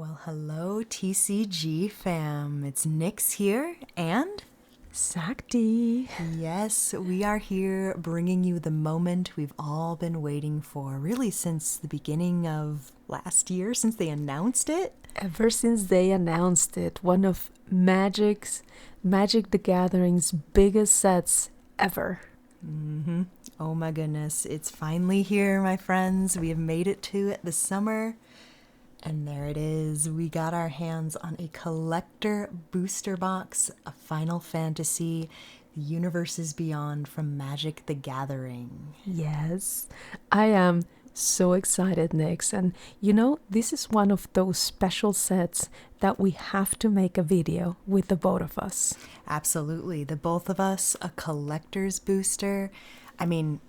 Well, hello, TCG fam. It's Nyx here, and Sakti. yes, we are here bringing you the moment we've all been waiting for, really since the beginning of last year, since they announced it. Ever since they announced it, one of Magic the Gathering's biggest sets ever. Oh my goodness, it's finally here, my friends. We have made it to it this summer. And there it is. We got our hands on a collector booster box of Final Fantasy, The Universes Beyond from Magic the Gathering. Yes, I am so excited, Nyx. And this is one of those special sets that we have to make a video with the both of us. Absolutely. The both of us, a collector's booster. I mean,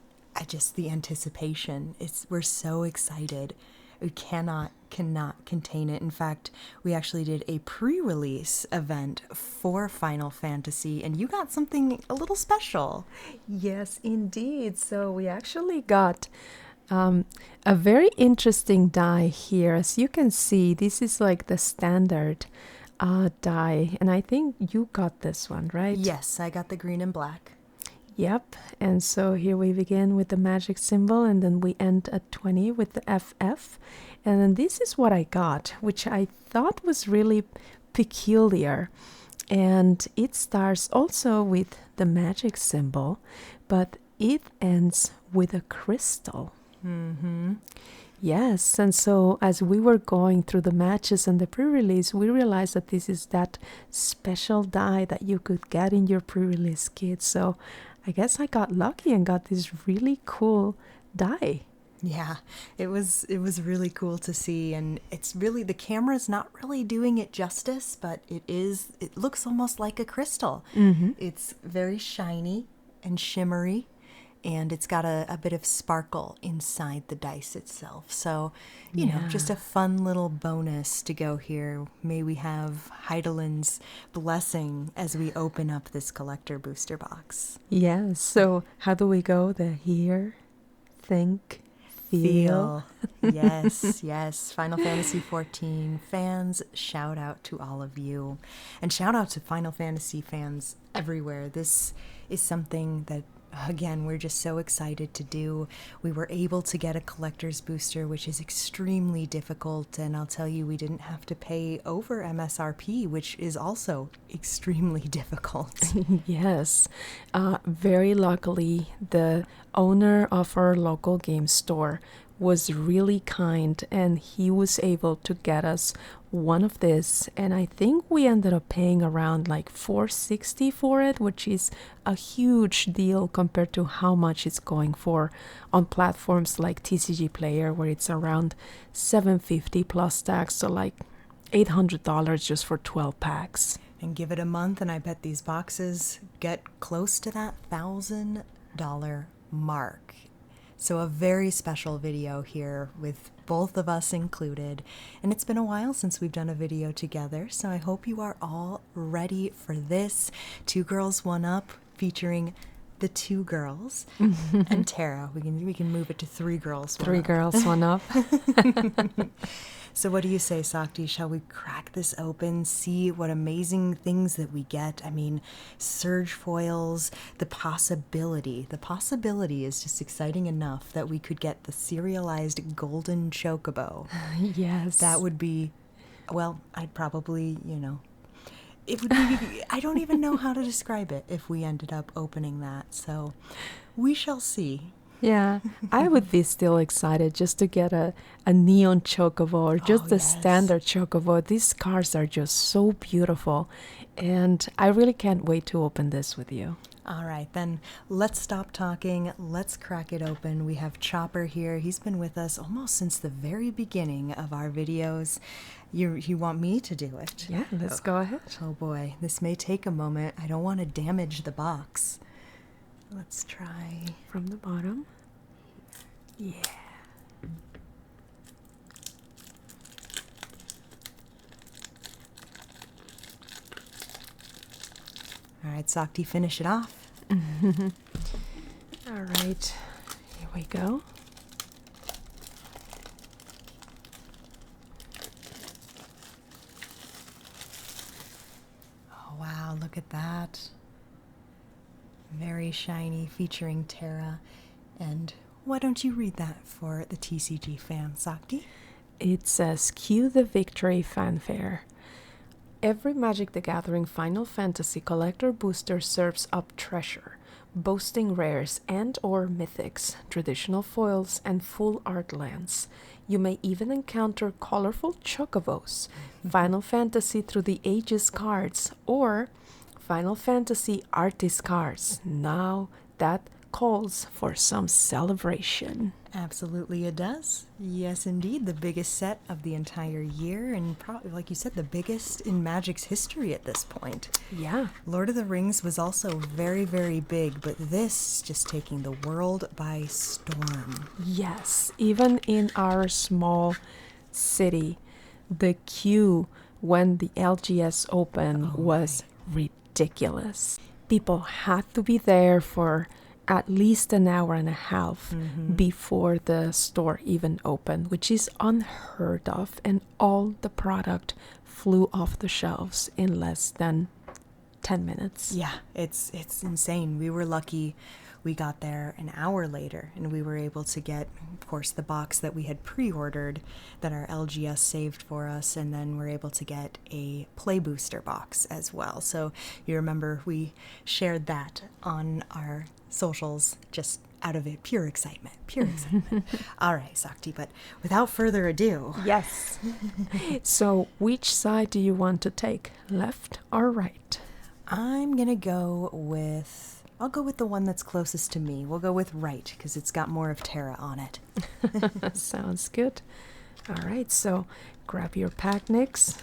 the anticipation. We're so excited. We cannot contain it. In fact, we actually did a pre-release event for Final Fantasy, and you got something a little special. Yes, indeed. So we actually got a very interesting die here. As you can see, this is like the standard die, and I think you got this one, right? Yes, I got the green and black. Yep, and so here we begin with the magic symbol, and then we end at 20 with the FF. And then this is what I got, which I thought was really peculiar. And it starts also with the magic symbol, but it ends with a crystal. Mm-hmm. Yes, and so as we were going through the matches and the pre-release, we realized that this is that special die that you could get in your pre-release kit. So I guess I got lucky and got this really cool die. Yeah, it was really cool to see, and it's really, the camera's not really doing it justice, but it looks almost like a crystal. Mm-hmm. It's very shiny and shimmery, and it's got a bit of sparkle inside the dice itself. So, you know, just a fun little bonus to go here. May we have Heidelin's blessing as we open up this collector booster box. Yes, so how do we go? The hear, think, feel. Yes. Final Fantasy 14 fans, shout out to all of you. And shout out to Final Fantasy fans everywhere. This is something that, again, we're just so excited to do. We were able to get a collector's booster, which is extremely difficult. And I'll tell you, we didn't have to pay over MSRP, which is also extremely difficult. Yes, very luckily, the owner of our local game store was really kind, and he was able to get us one of this, and I think we ended up paying around like $460 for it, which is a huge deal compared to how much it's going for on platforms like TCG Player, where it's around $750 plus tax, so like $800 just for 12 packs. And give it a month, and I bet these boxes get close to that $1,000 mark. So a very special video here with both of us included. And it's been a while since we've done a video together, so I hope you are all ready for this. 2 Girls, 1 Up, featuring the 2 girls and Tara. We can move it to 3 Girls, 1 Up. 3 girls, 1 up. So what do you say, Sakti? Shall we crack this open, see what amazing things that we get? I mean, surge foils, the possibility is just exciting enough that we could get the serialized Golden Chocobo. Yes. That would be, well, I'd probably, it would be, I don't even know how to describe it if we ended up opening that. So we shall see. Yeah, I would be still excited just to get a neon chocobo or just the standard chocobo. These cards are just so beautiful, and I really can't wait to open this with you. All right, then let's stop talking. Let's crack it open. We have Chopper here. He's been with us almost since the very beginning of our videos. You want me to do it? Yeah, let's go ahead. Oh boy, this may take a moment. I don't want to damage the box. Let's try From the bottom. Yeah. All right, Sakti, finish it off. All right, here we go. look at that. Very shiny, featuring Terra. And why don't you read that for the TCG fam, Sakti? It says, "Cue the victory fanfare. Every Magic the Gathering Final Fantasy collector booster serves up treasure, boasting rares and or mythics, traditional foils, and full art lands. You may even encounter colorful chocobos, Final Fantasy Through the Ages cards, or Final Fantasy Artist cards. Now that calls for some celebration." Absolutely it does. Yes, indeed. The biggest set of the entire year, and probably, like you said, the biggest in Magic's history at this point. Yeah. Lord of the Rings was also very, very big, but this just taking the world by storm. Yes, even in our small city, the queue when the LGS opened was ridiculous. People had to be there for at least an hour and a half before the store even opened, which is unheard of, and all the product flew off the shelves in less than 10 minutes. Yeah, it's insane. We were lucky. We got there an hour later, and we were able to get, of course, the box that we had pre-ordered that our LGS saved for us, and then we're able to get a play booster box as well. So you remember we shared that on our socials just out of it, pure excitement. All right, Sakti, but without further ado. Yes. So which side do you want to take, left or right? I'll go with the one that's closest to me. We'll go with right, because it's got more of Terra on it. Sounds good. All right, so grab your pack, Nyx.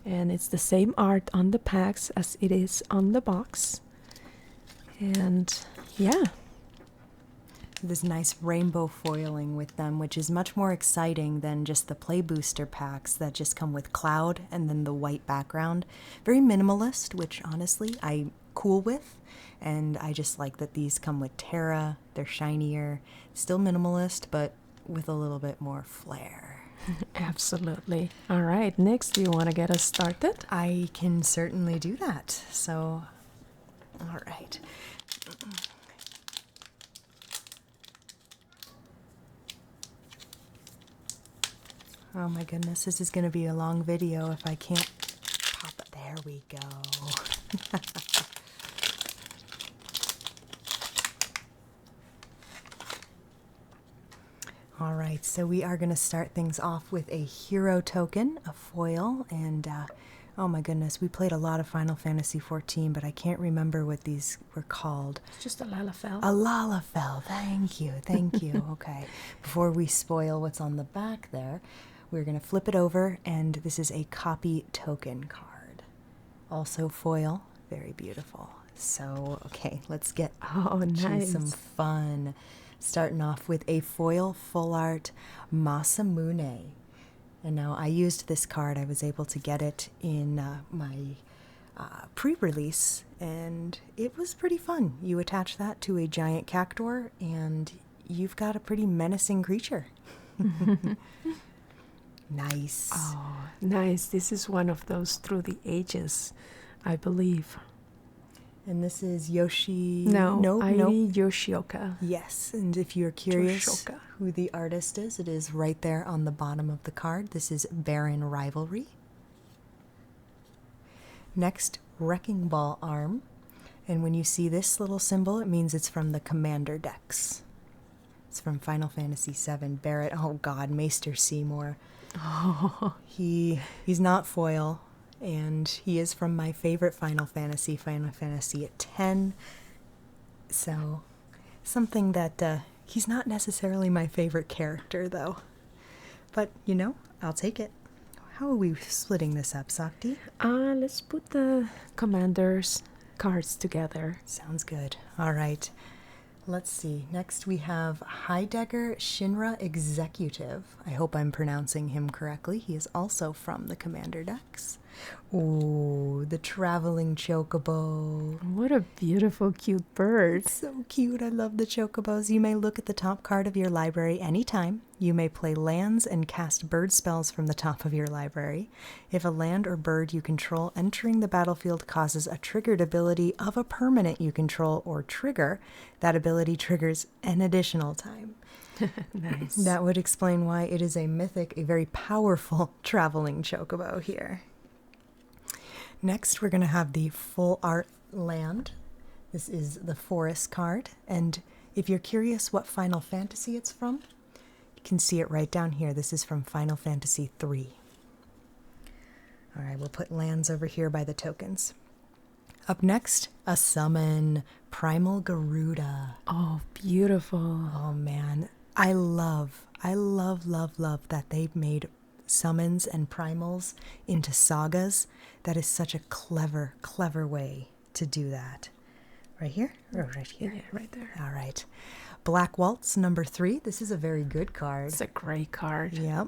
And it's the same art on the packs as it is on the box. And yeah. This nice rainbow foiling with them, which is much more exciting than just the play booster packs that just come with cloud and then the white background. Very minimalist, which honestly I'm cool with. And I just like that these come with Terra. They're shinier, still minimalist, but with a little bit more flair. Absolutely. All right, Nyx, do you want to get us started? I can certainly do that. So, all right. Oh my goodness, this is going to be a long video if I can't pop it. There we go. All right, so we are going to start things off with a hero token, a foil, and oh my goodness, we played a lot of Final Fantasy XIV, but I can't remember what these were called. It's just a Lalafell. A Lalafell, thank you. Okay, before we spoil what's on the back there, we're going to flip it over, and this is a copy token card. Also foil, very beautiful. So, okay, let's get to some fun. Starting off with a foil full art Masamune. And now I used this card. I was able to get it in my pre-release, and it was pretty fun. You attach that to a giant cactuar, and you've got a pretty menacing creature. Nice. Oh, nice. This is one of those Through the Ages, I believe. And this is Yoshi... No, Yoshioka. Yes, and if you're curious Toshoka. who the artist is, it is right there on the bottom of the card. This is Baron Rivalry. Next, Wrecking Ball Arm. And when you see this little symbol, it means it's from the Commander decks. It's from Final Fantasy VII. Barrett, oh god, Maester Seymour. Oh. He's not foil, and he is from my favorite Final Fantasy X. So, something that he's not necessarily my favorite character, though. But, you know, I'll take it. How are we splitting this up, Sakti? Let's put the Commander's cards together. Sounds good. All right. Let's see. Next we have Heidegger Shinra Executive. I hope I'm pronouncing him correctly. He is also from the Commander decks. Ooh, the traveling chocobo. What a beautiful, cute bird. So cute. I love the chocobos. You may look at the top card of your library anytime. You may play lands and cast bird spells from the top of your library. If a land or bird you control entering the battlefield causes a triggered ability of a permanent you control or trigger, that ability triggers an additional time. Nice. That would explain why it is a mythic, a very powerful traveling chocobo here. Next, we're going to have the full art land. This is the forest card, and if you're curious what Final Fantasy it's from, you can see it right down here. This is from Final Fantasy III. All right, we'll put lands over here by the tokens. Up next, a summon, Primal Garuda. Oh, beautiful. Oh man, I love that they've made summons and primals into sagas. That is such a clever way to do that. Right here? Or right here? Yeah, right there. All right. Black Waltz number 3. This is a very good card. It's a great card. Yep.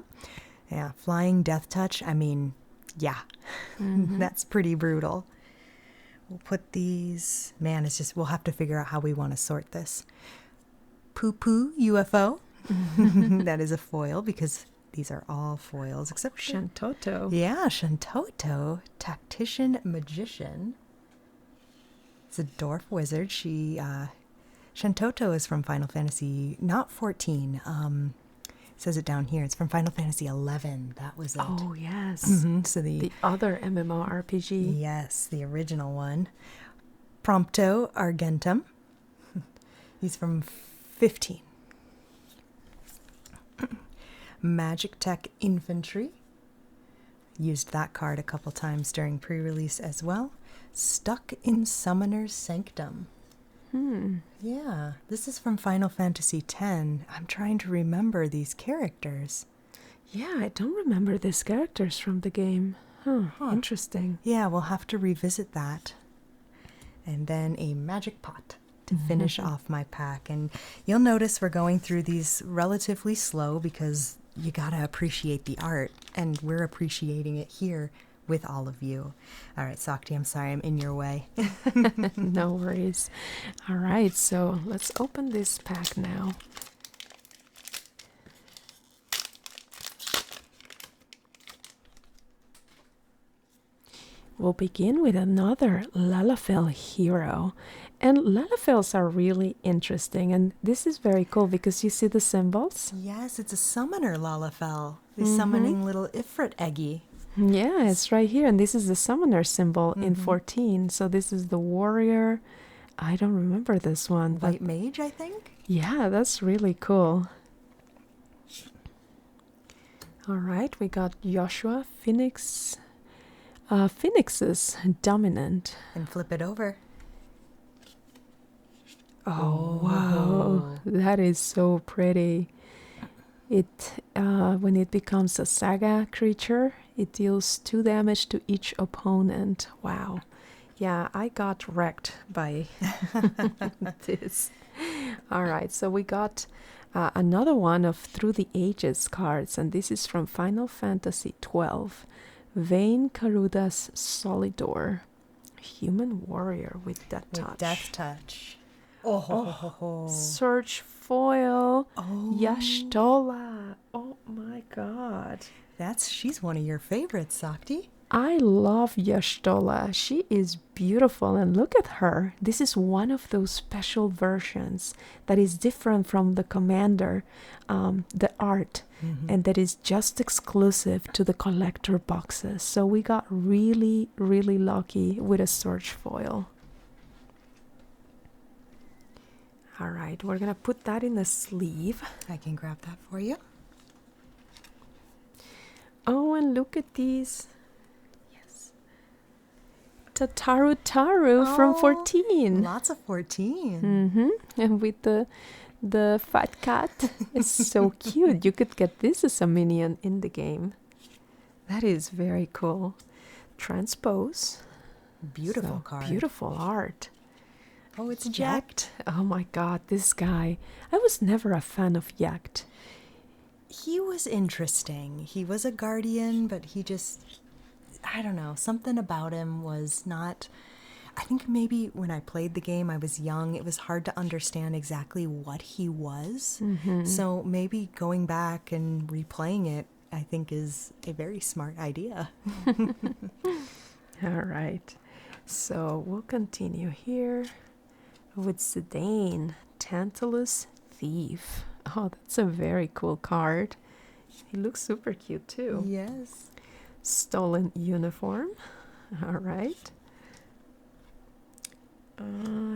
Yeah. Flying Death Touch. I mean, yeah. That's pretty brutal. We'll put these. Man, it's just, we'll have to figure out how we want to sort this. Poo Poo UFO. That is a foil because these are all foils except Shantoto. Yeah, Shantoto, Tactician Magician. It's a dwarf wizard. Shantoto is from Final Fantasy, not 14. It says it down here. It's from Final Fantasy 11. That was it. Oh, yes. So The other MMORPG. yes, the original one. Prompto Argentum. He's from 15. Magic Tech Infantry. Used that card a couple times during pre-release as well. Stuck in Summoner's Sanctum. Yeah, this is from Final Fantasy X. I'm trying to remember these characters. Yeah, I don't remember these characters from the game. Interesting. Yeah, we'll have to revisit that. And then a magic pot to finish off my pack. And you'll notice we're going through these relatively slow because you gotta appreciate the art, and we're appreciating it here with all of you. All right, Sakti, I'm sorry I'm in your way. No worries. All right, so let's open this pack now. We'll begin with another Lalafell hero. And Lalafells are really interesting, and this is very cool because you see the symbols? Yes, it's a summoner Lalafell. The summoning little Ifrit Eggy. Yeah, it's right here, and this is the summoner symbol in 14. So this is the warrior. I don't remember this one. But White Mage, I think? yeah, that's really cool. All right, we got Joshua Phoenix. Phoenix's dominant. And flip it over. Oh, wow. That is so pretty. It when it becomes a saga creature, it deals 2 damage to each opponent. Wow. Yeah, I got wrecked by this. All right, so we got another one of Through the Ages cards, and this is from Final Fantasy 12. Vayne Karuda's Solidor. Human warrior with Death Touch. With Death Touch. Oh. Search foil. Oh. Y'shtola. Oh my god. She's one of your favorites, Sakti. I love Y'shtola. She is beautiful, and look at her. This is one of those special versions that is different from the commander, the art, and that is just exclusive to the collector boxes. So we got really, really lucky with a search foil. All right, we're gonna put that in the sleeve. I can grab that for you. Oh, and look at these. Yes. Tataru Taru from 14. Lots of 14. And with the fat cat. It's so cute. You could get this as a minion in the game. That is very cool. Transpose. Beautiful So, card. Beautiful art. Oh, it's Jacked. Oh my god, this guy. I was never a fan of Yacht. He was interesting. He was a guardian, but I don't know, something about him was not. I think maybe when I played the game, I was young. It was hard to understand exactly what he was. So maybe going back and replaying it, I think, is a very smart idea. All right. So we'll continue here with Zidane, Tantalus Thief. Oh, that's a very cool card. He looks super cute too. Yes. Stolen Uniform. All right.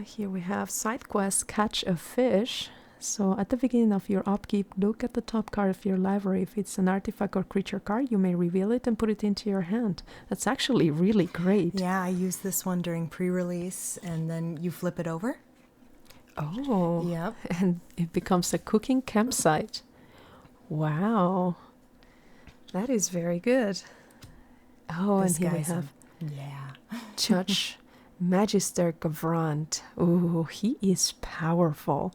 Here we have side quest Catch a Fish. So at the beginning of your upkeep, look at the top card of your library. If it's an artifact or creature card, you may reveal it and put it into your hand. That's actually really great. Yeah, I used this one during pre-release, and then you flip it over. Oh, Yep. and it becomes a cooking campsite. Wow, that is very good. Oh, This and here we guy's have yeah. Judge Magicthegathering. Oh, he is powerful.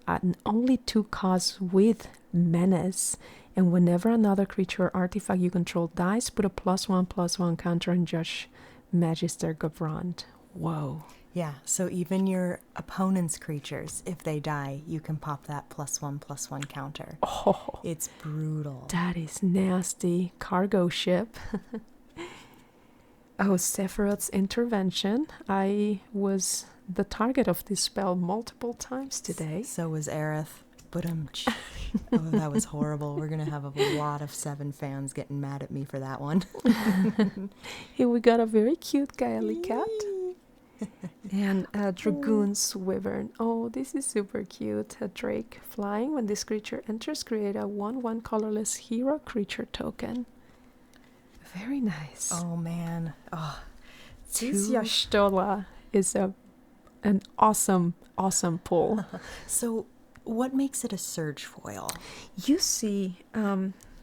And only 2 costs with menace. And whenever another creature or artifact you control dies, put a +1/+1 counter on Judge Magicthegathering. Whoa. Yeah, so even your opponent's creatures, if they die, you can pop that +1/+1 counter. Oh, It's brutal. that is nasty. Cargo ship. Oh, Sephiroth's Intervention. I was the target of this spell multiple times today. So was Aerith. But oh, that was horrible. We're gonna have a lot of 7 fans getting mad at me for that one. Here we got a very cute Gaeli cat. And a Dragoon's Wyvern. Oh, this is super cute. A Drake flying. When this creature enters, create a 1/1 colorless hero creature token. Very nice. Oh man. Oh, This Yashtola is an awesome pull. So what makes it a surge foil? You see,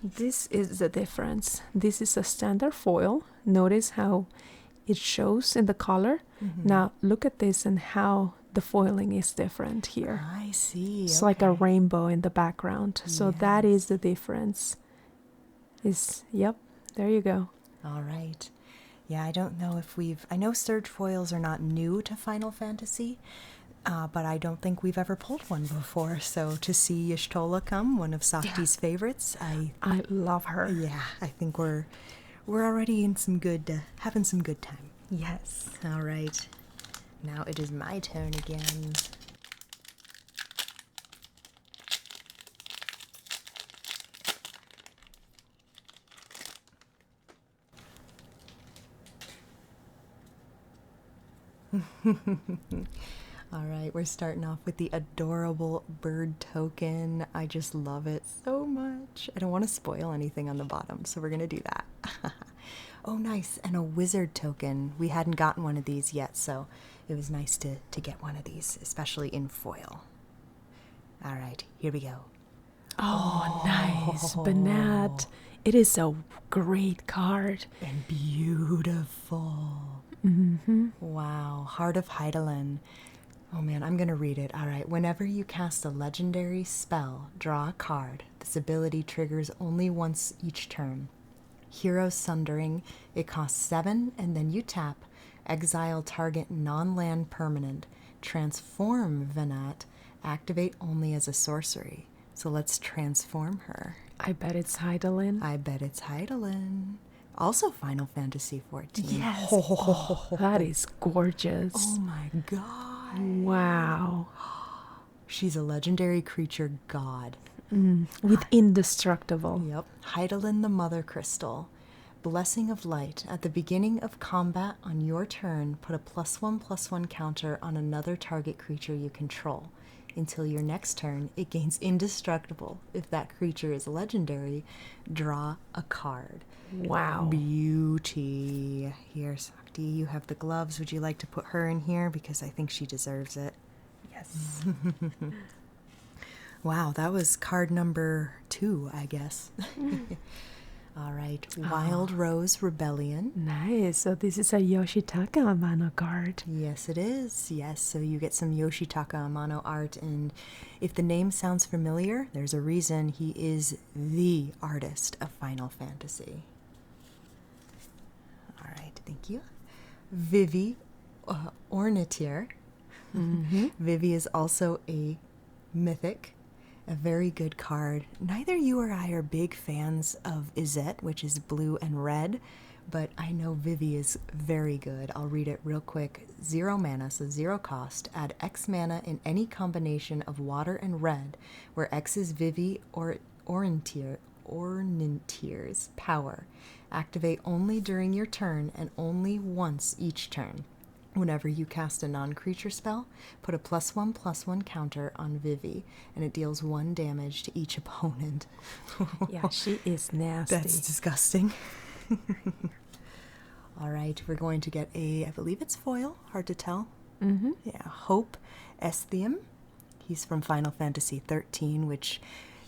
this is the difference. This is a standard foil. Notice how it shows in the color. Now look at this and how the foiling is different here. I see. It's like a rainbow in the background. So that is the difference. Yep, there you go. All right. Yeah, I don't know if I know surge foils are not new to Final Fantasy, but I don't think we've ever pulled one before. So to see Y'shtola come, one of Sakti's favorites, I love her. Yeah, I think we're already in some good, having some good time. Yes. All right. Now it is my turn again. All right, we're starting off with the adorable bird token. I just love it so much. I don't want to spoil anything on the bottom, so we're going to do that. Oh, nice. And a wizard token. We hadn't gotten one of these yet, so it was nice to get one of these, especially in foil. All right, here we go. Oh, nice. Banat. It is a great card. And beautiful. Wow. Heart of Hydaelyn. Oh man, I'm going to read it. All right. Whenever you cast a legendary spell, draw a card. This ability triggers only once each turn. Hero Sundering. It costs 7, and then you tap. Exile target non-land permanent. Transform Venat. Activate only as a sorcery. So let's transform her. I bet it's Hydaelyn. I bet it's Hydaelyn. Also Final Fantasy 14. Yes. Oh, that is gorgeous. Oh my god. Wow. She's a legendary creature god. With indestructible. Yep. Hydaelyn the Mother Crystal. Blessing of Light. At the beginning of combat on your turn, put a +1/+1 counter on another target creature you control. Until your next turn, it gains indestructible. If that creature is legendary, draw a card. Wow. Beauty. Here, Sakti, you have the gloves. Would you like to put her in here? Because I think she deserves it. Yes. Wow, that was card number 2, I guess. All right. Wild Rose Rebellion. Nice. So this is a Yoshitaka Amano card. Yes, it is. Yes, so you get some Yoshitaka Amano art, and if the name sounds familiar, there's a reason. He is the artist of Final Fantasy. Thank you. Vivi Ornitier. Vivi is also a mythic, a very good card. Neither you or I are big fans of Izette, which is blue and red, but I know Vivi is very good. I'll read it real quick. 0 mana, so 0 cost. Add X mana in any combination of water and red, where X is Vivi or Ornitier's power. Activate only during your turn and only once each turn. Whenever you cast a non-creature spell, put a +1/+1 counter on Vivi, and it deals 1 damage to each opponent. Yeah, she is nasty. That's disgusting. All right, we're going to get I believe it's foil, hard to tell. Yeah, Hope Esthium. He's from Final Fantasy 13, which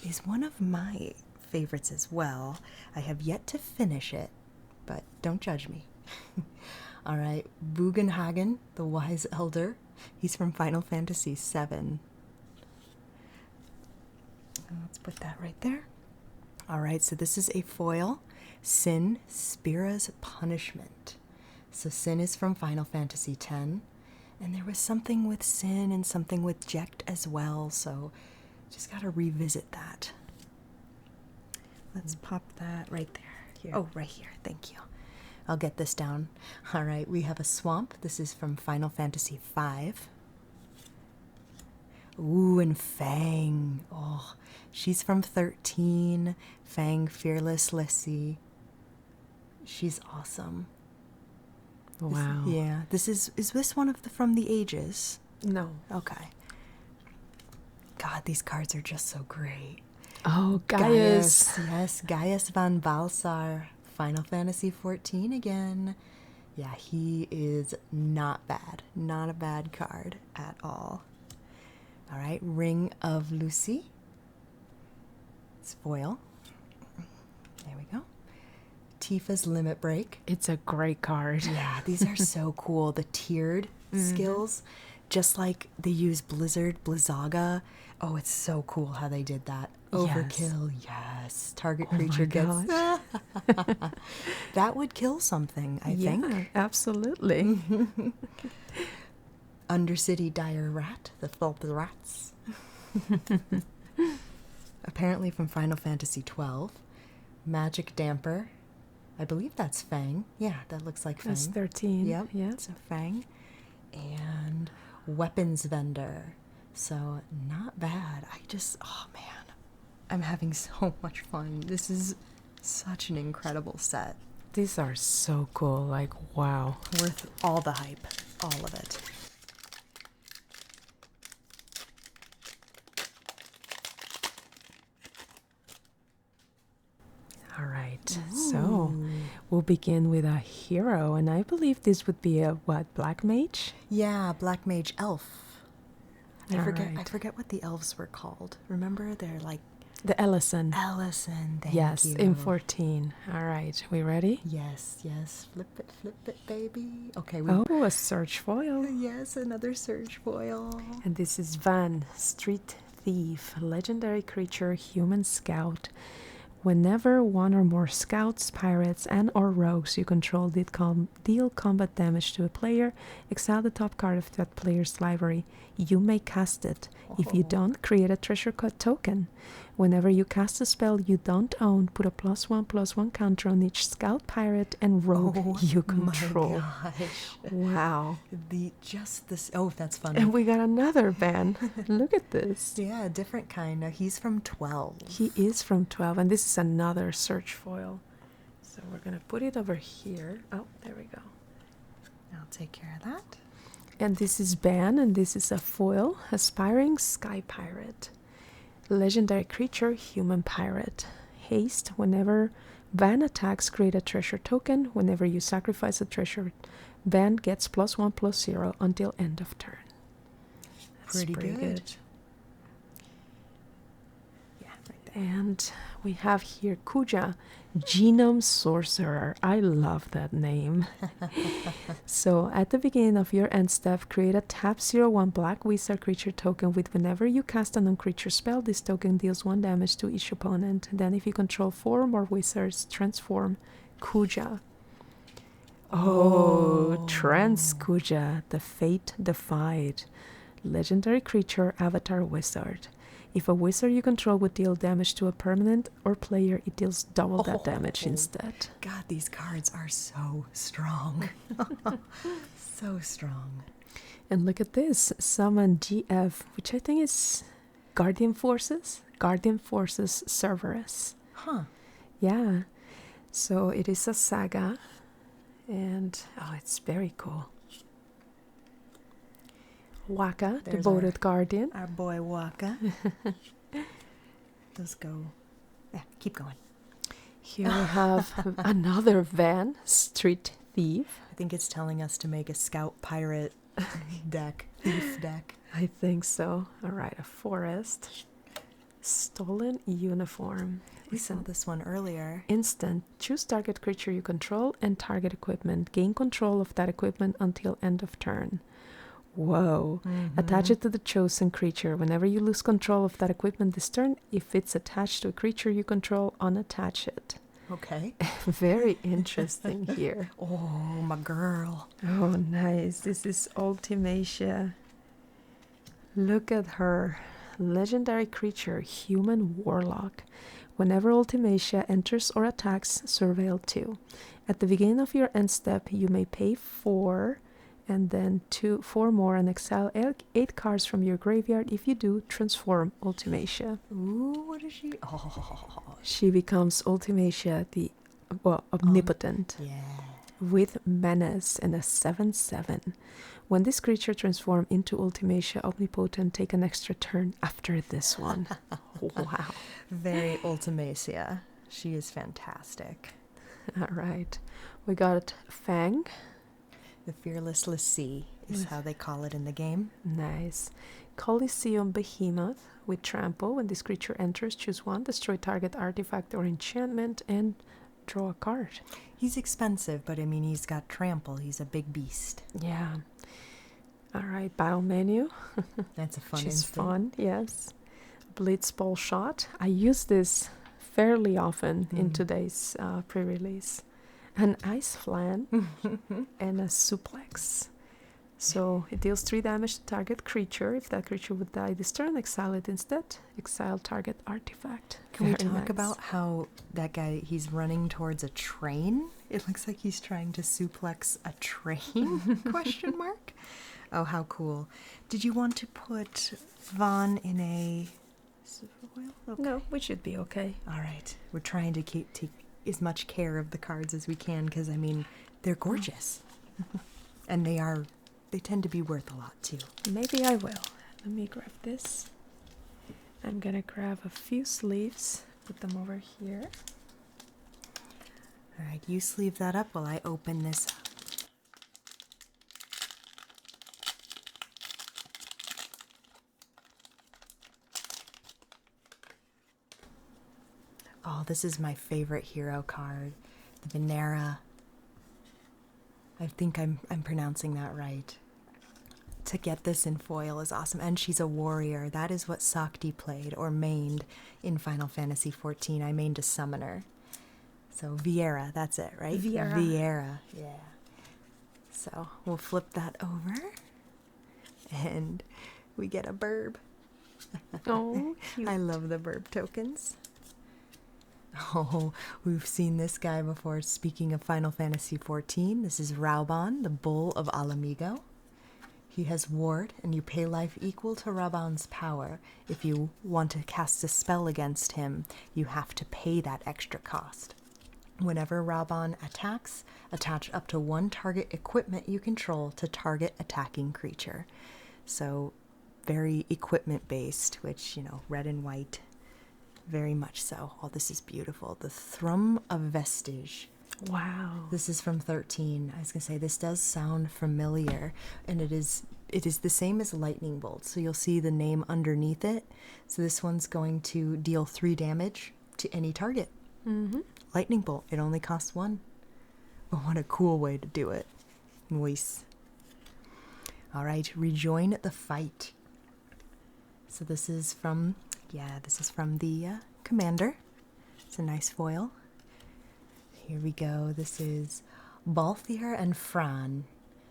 is one of my favorites as well. I have yet to finish it, but don't judge me. All right, Bugenhagen, the Wise Elder. He's from Final Fantasy 7. Let's put that right there. All right, so this is a foil. Sin, Spira's Punishment. So Sin is from Final Fantasy X, and there was something with Sin and something with Jekt as well, so just got to revisit that. Let's pop that right there. Here. Oh, right here. Thank you. I'll get this down. All right, we have a Swamp. This is from Final Fantasy V. Ooh, and Fang. Oh, she's from 13. Fang, Fearless Lissy. She's awesome. Wow. Is this one of the from the Ages? No. Okay. God, these cards are just so great. Oh, Gaius. Yes, Gaius van Balsar. Final Fantasy 14 again. Yeah, he is not bad. Not a bad card at all. All right, Ring of Lucy. It's foil. There we go. Tifa's Limit Break. It's a great card. Yeah, these are so cool. The tiered skills, just like they use Blizzard, Blizzaga. Oh, it's so cool how they did that. Overkill, yes. Target creature gets... That would kill something, I think. Yeah, absolutely. Undercity Dire Rat, the Filthy Rats. Apparently from Final Fantasy 12. Magic Damper. I believe that's Fang. Yeah, that looks like Fang. That's 13. Yep, Yeah. it's a Fang. And Weapons Vendor. So, not bad. Oh man. I'm having so much fun. This is such an incredible set. These are so cool. Like, wow. Worth all the hype. All of it. All right. So, we'll begin with a hero. And I believe this would be a, Black Mage? Yeah, Black Mage Elf. I Alright. forget what the elves were called. Remember? They're like... The Ellison. Ellison, thank Yes, you. in 14. All right. We ready? Yes. Flip it, baby. Okay. Oh, a Surge Foil. Yes, another Surge Foil. And this is Van, Street Thief, legendary creature, human scout. Whenever one or more scouts, pirates, and or rogues you control deal combat damage to a player, exile the top card of that player's library. You may cast it. If you don't, create a treasure token. Whenever you cast a spell you don't own, put a +1/+1 counter on each scout, pirate, and rogue you control. My gosh. Wow. That's funny. And we got another Van. Look at this. Yeah, different kind. Now, he's from 12. He is from 12, and this is another Surge Foil. So we're going to put it over here. Oh, there we go. I'll take care of that. And this is Ban, and this is a foil, Aspiring Sky Pirate. Legendary creature, human pirate. Haste, whenever Ban attacks, create a treasure token. Whenever you sacrifice a treasure, Ban gets +1/+0 until end of turn. That's Pretty good. Yeah, right there. And we have here Kuja, Genome Sorcerer. I love that name. So at the beginning of your end step, create a tap 0/1 black wizard creature token with whenever you cast a non-creature spell, this token deals 1 damage to each opponent. Then if you control 4 or more wizards, transform Kuja. Oh, Transkuja, the Fate Defied. Legendary creature, avatar wizard. If a wizard you control would deal damage to a permanent or player, it deals double that damage instead. God, these cards are so strong. So strong. And look at this, summon GF, which I think is Guardian Forces? Guardian Forces Cerberus. Huh. Yeah. So it is a saga. And, oh, it's very cool. Waka, There's Devoted Guardian. Our boy Waka. Let's go. Yeah, keep going. Here we have another Van, Street Thief. I think it's telling us to make a scout pirate deck, thief deck. I think so. All right, a Forest. Stolen Uniform. We saw this one earlier. Instant. Choose target creature you control and target equipment. Gain control of that equipment until end of turn. Whoa. Attach it to the chosen creature. Whenever you lose control of that equipment this turn, if it's attached to a creature you control, unattach it. Okay. Very interesting here. Oh, my girl. Oh, nice. This is Ultimacia. Look at her. Legendary creature, Human Warlock. Whenever Ultimacia enters or attacks, surveil 2. At the beginning of your end step, you may pay 4 and then 4 more and exile 8 cards from your graveyard. If you do, transform Ultimacia. Ooh, what is she? Oh. She becomes Ultimacia, the omnipotent, Yeah. with menace and a 7/7. When this creature transforms into Ultimacia Omnipotent, take an extra turn after this one. Wow. Very Ultimacia. She is fantastic. All right. We got Fang. The Fearless Lassie is how they call it in the game. Nice. Coliseum Behemoth with Trample. When this creature enters, choose 1, destroy target artifact or enchantment, and draw a card. He's expensive, but I mean, he's got Trample. He's a big beast. Yeah. All right. Battle menu. That's a fun Which is instant. fun, yes. Blitzball Shot. I use this fairly often in today's pre-release. An Ice Flan and a Suplex. So it deals 3 damage to target creature. If that creature would die this turn, exile it instead. Exile target artifact. Can we Very talk nice. about how that guy, he's running towards a train? It looks like he's trying to suplex a train? Question mark? Oh, how cool. Did you want to put Vaughn in a silver whale? Okay. No, we should be okay. All right. We're trying to take as much care of the cards as we can because, I mean, they're gorgeous. And they tend to be worth a lot, too. Maybe I will. Let me grab this. I'm gonna grab a few sleeves, put them over here. All right, you sleeve that up while I open this up. Oh, this is my favorite hero card, the Venera. I think I'm pronouncing that right. To get this in foil is awesome, and she's a warrior. That is what Sakti played or mained in Final Fantasy XIV. I mained a summoner. So Viera, that's it, right? Viera, yeah. So we'll flip that over, and we get a burb. Oh, cute. I love the burb tokens. Oh, we've seen this guy before. Speaking of Final Fantasy XIV, this is Raubon, the Bull of Alamigo. He has Ward, and you pay life equal to Raubon's power. If you want to cast a spell against him, you have to pay that extra cost. Whenever Raubon attacks, attach up to 1 target equipment you control to target attacking creature. So, very equipment-based, which, red and white. Very much so. Oh, this is beautiful. The Thrum of Vestige. Wow. This is from 13. I was going to say, this does sound familiar, and it is the same as Lightning Bolt, so you'll see the name underneath it. So this one's going to deal 3 damage to any target. Mm-hmm. Lightning Bolt, it only costs 1. But what a cool way to do it. Nice. All right, rejoin the fight. So this is from the Commander. It's a nice foil. Here we go. This is Balthier and Fran.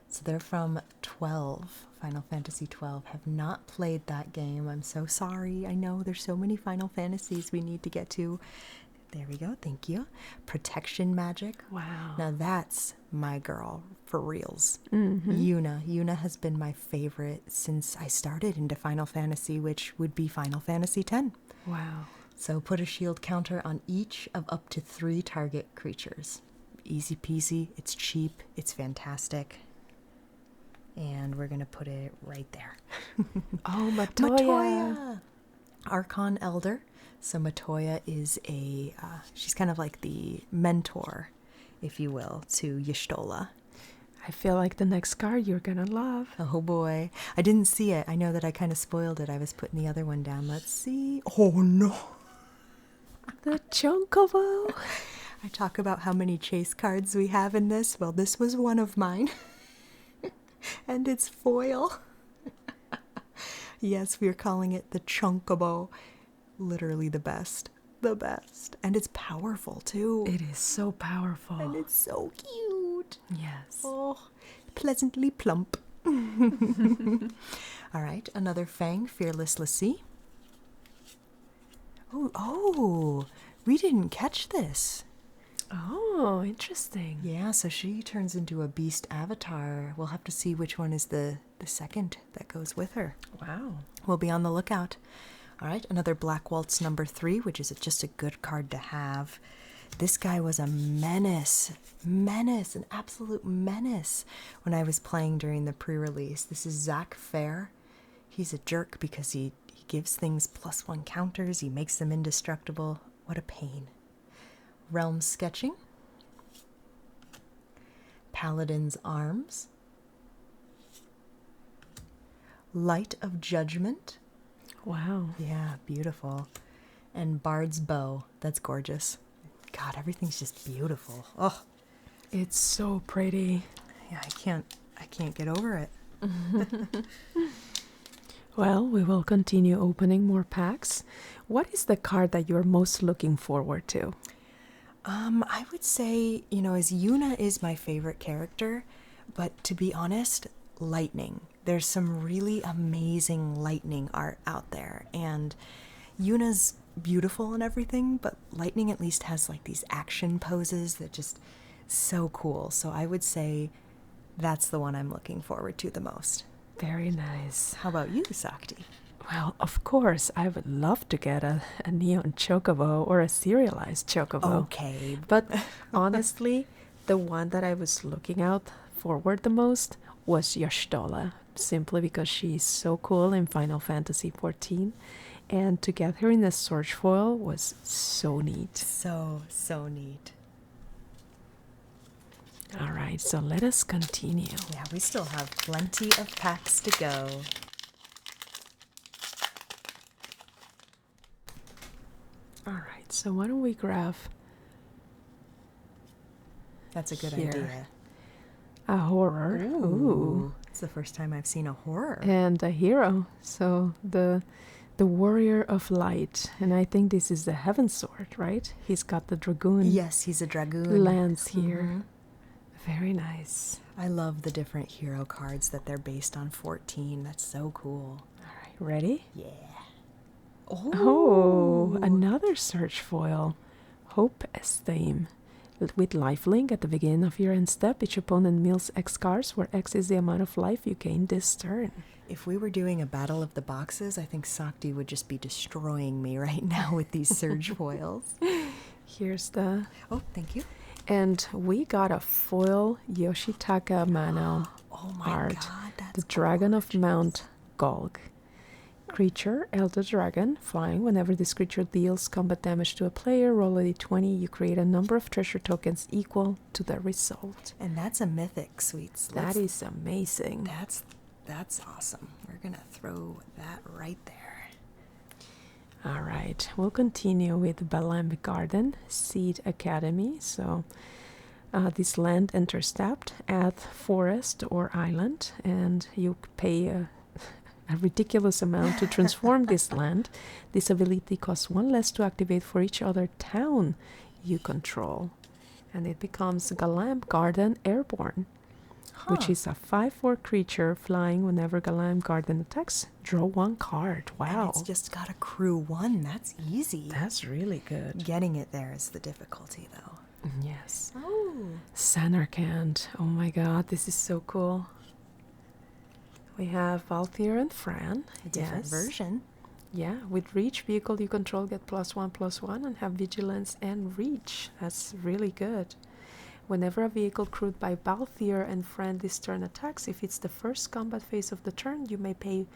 So they're from 12, Final Fantasy 12. Have not played that game. I'm so sorry. I know there's so many Final Fantasies we need to get to. There we go. Thank you. Protection magic. Wow. Now that's my girl for reals. Mm-hmm. Yuna. Yuna has been my favorite since I started into Final Fantasy, which would be Final Fantasy X. Wow. So put a shield counter on each of up to 3 target creatures. Easy peasy. It's cheap. It's fantastic. And we're going to put it right there. Oh, Matoya. Archon Elder. So Matoya is she's kind of like the mentor, if you will, to Y'shtola. I feel like the next card you're gonna love. Oh boy. I didn't see it. I know that I kind of spoiled it. I was putting the other one down. Let's see. Oh no. The Chocobo. I talk about how many chase cards we have in this. Well, this was one of mine. And it's foil. Yes, we are calling it the Chocobo. Literally the best. The best. And it's powerful too. It is so powerful. And it's so cute. Yes. Oh, pleasantly plump. All right, another Fang, Fearless Lassie. Oh, we didn't catch this. Oh, interesting. Yeah, so she turns into a beast avatar. We'll have to see which one is the second that goes with her. Wow. We'll be on the lookout. All right, another Black Waltz number 3, which is just a good card to have. This guy was a menace, an absolute menace when I was playing during the pre-release. This is Zach Fair. He's a jerk because he gives things +1 counters. He makes them indestructible. What a pain. Realm Sketching. Paladin's Arms. Light of Judgment. Wow. Yeah, beautiful. And Bard's Bow. That's gorgeous. God, everything's just beautiful. Oh, It's so pretty. yeah, I can't get over it. Well, we will continue opening more packs. What is the card that you're most looking forward to? I would say, as Yuna is my favorite character, but to be honest, Lightning. There's some really amazing Lightning art out there, and Yuna's beautiful and everything, but Lightning at least has like these action poses that just so cool. So I would say that's the one I'm looking forward to the most. Very nice. How about you, Sakti? Well, of course, I would love to get a neon chocobo or a serialized chocobo. Okay. But honestly, the one that I was looking out forward the most was Y'shtola, simply because she's so cool in Final Fantasy XIV. And to get her in the search foil was so neat. So neat. All right, so let us continue. Yeah, we still have plenty of packs to go. All right, so why don't we grab That's a good Here. idea. a horror. Ooh. It's the first time I've seen a horror. And a hero. So the warrior of light. And I think this is the Heaven Sword, right? He's got the dragoon Yes, he's a dragoon. lance here. Mhm. Very nice. I love the different hero cards that they're based on 14. That's so cool. All right, ready? Yeah. Oh, another search foil. Hope Esteem. With lifelink at the beginning of your end step, each opponent mills X cards, where X is the amount of life you gain this turn. If we were doing a battle of the boxes, I think Sakti would just be destroying me right now with these surge foils. Here's the... Oh, thank you. And we got a foil Yoshitaka Mano Oh my art. god, that's The Dragon of Mount Golg. Creature, Elder Dragon, flying. Whenever this creature deals combat damage to a player, roll a d20. You create a number of treasure tokens equal to the result. And that's a mythic, sweets. That is amazing. That's awesome. We're gonna throw that right there. All right, we'll continue with Balamb Garden, Seed Academy. So this land enters tapped, add forest or island, and you pay a ridiculous amount to transform this land. This ability costs 1 less to activate for each other town you control. and it becomes Galam Garden Airborne, which Huh. is a 5/4 creature flying whenever Galam Garden attacks. Draw one card. And Wow. it's just got a crew 1. That's easy. That's really good. Getting it there is the difficulty, though. Yes. Oh. Sanarkand. Oh my god, this is so cool. We have Valthier and Fran. A different version. Yeah, with reach, vehicle you control get +1/+1 and have vigilance and reach. That's really good. Whenever a vehicle crewed by Balthier and Fran this turn attacks, if it's the first combat phase of the turn, you may pay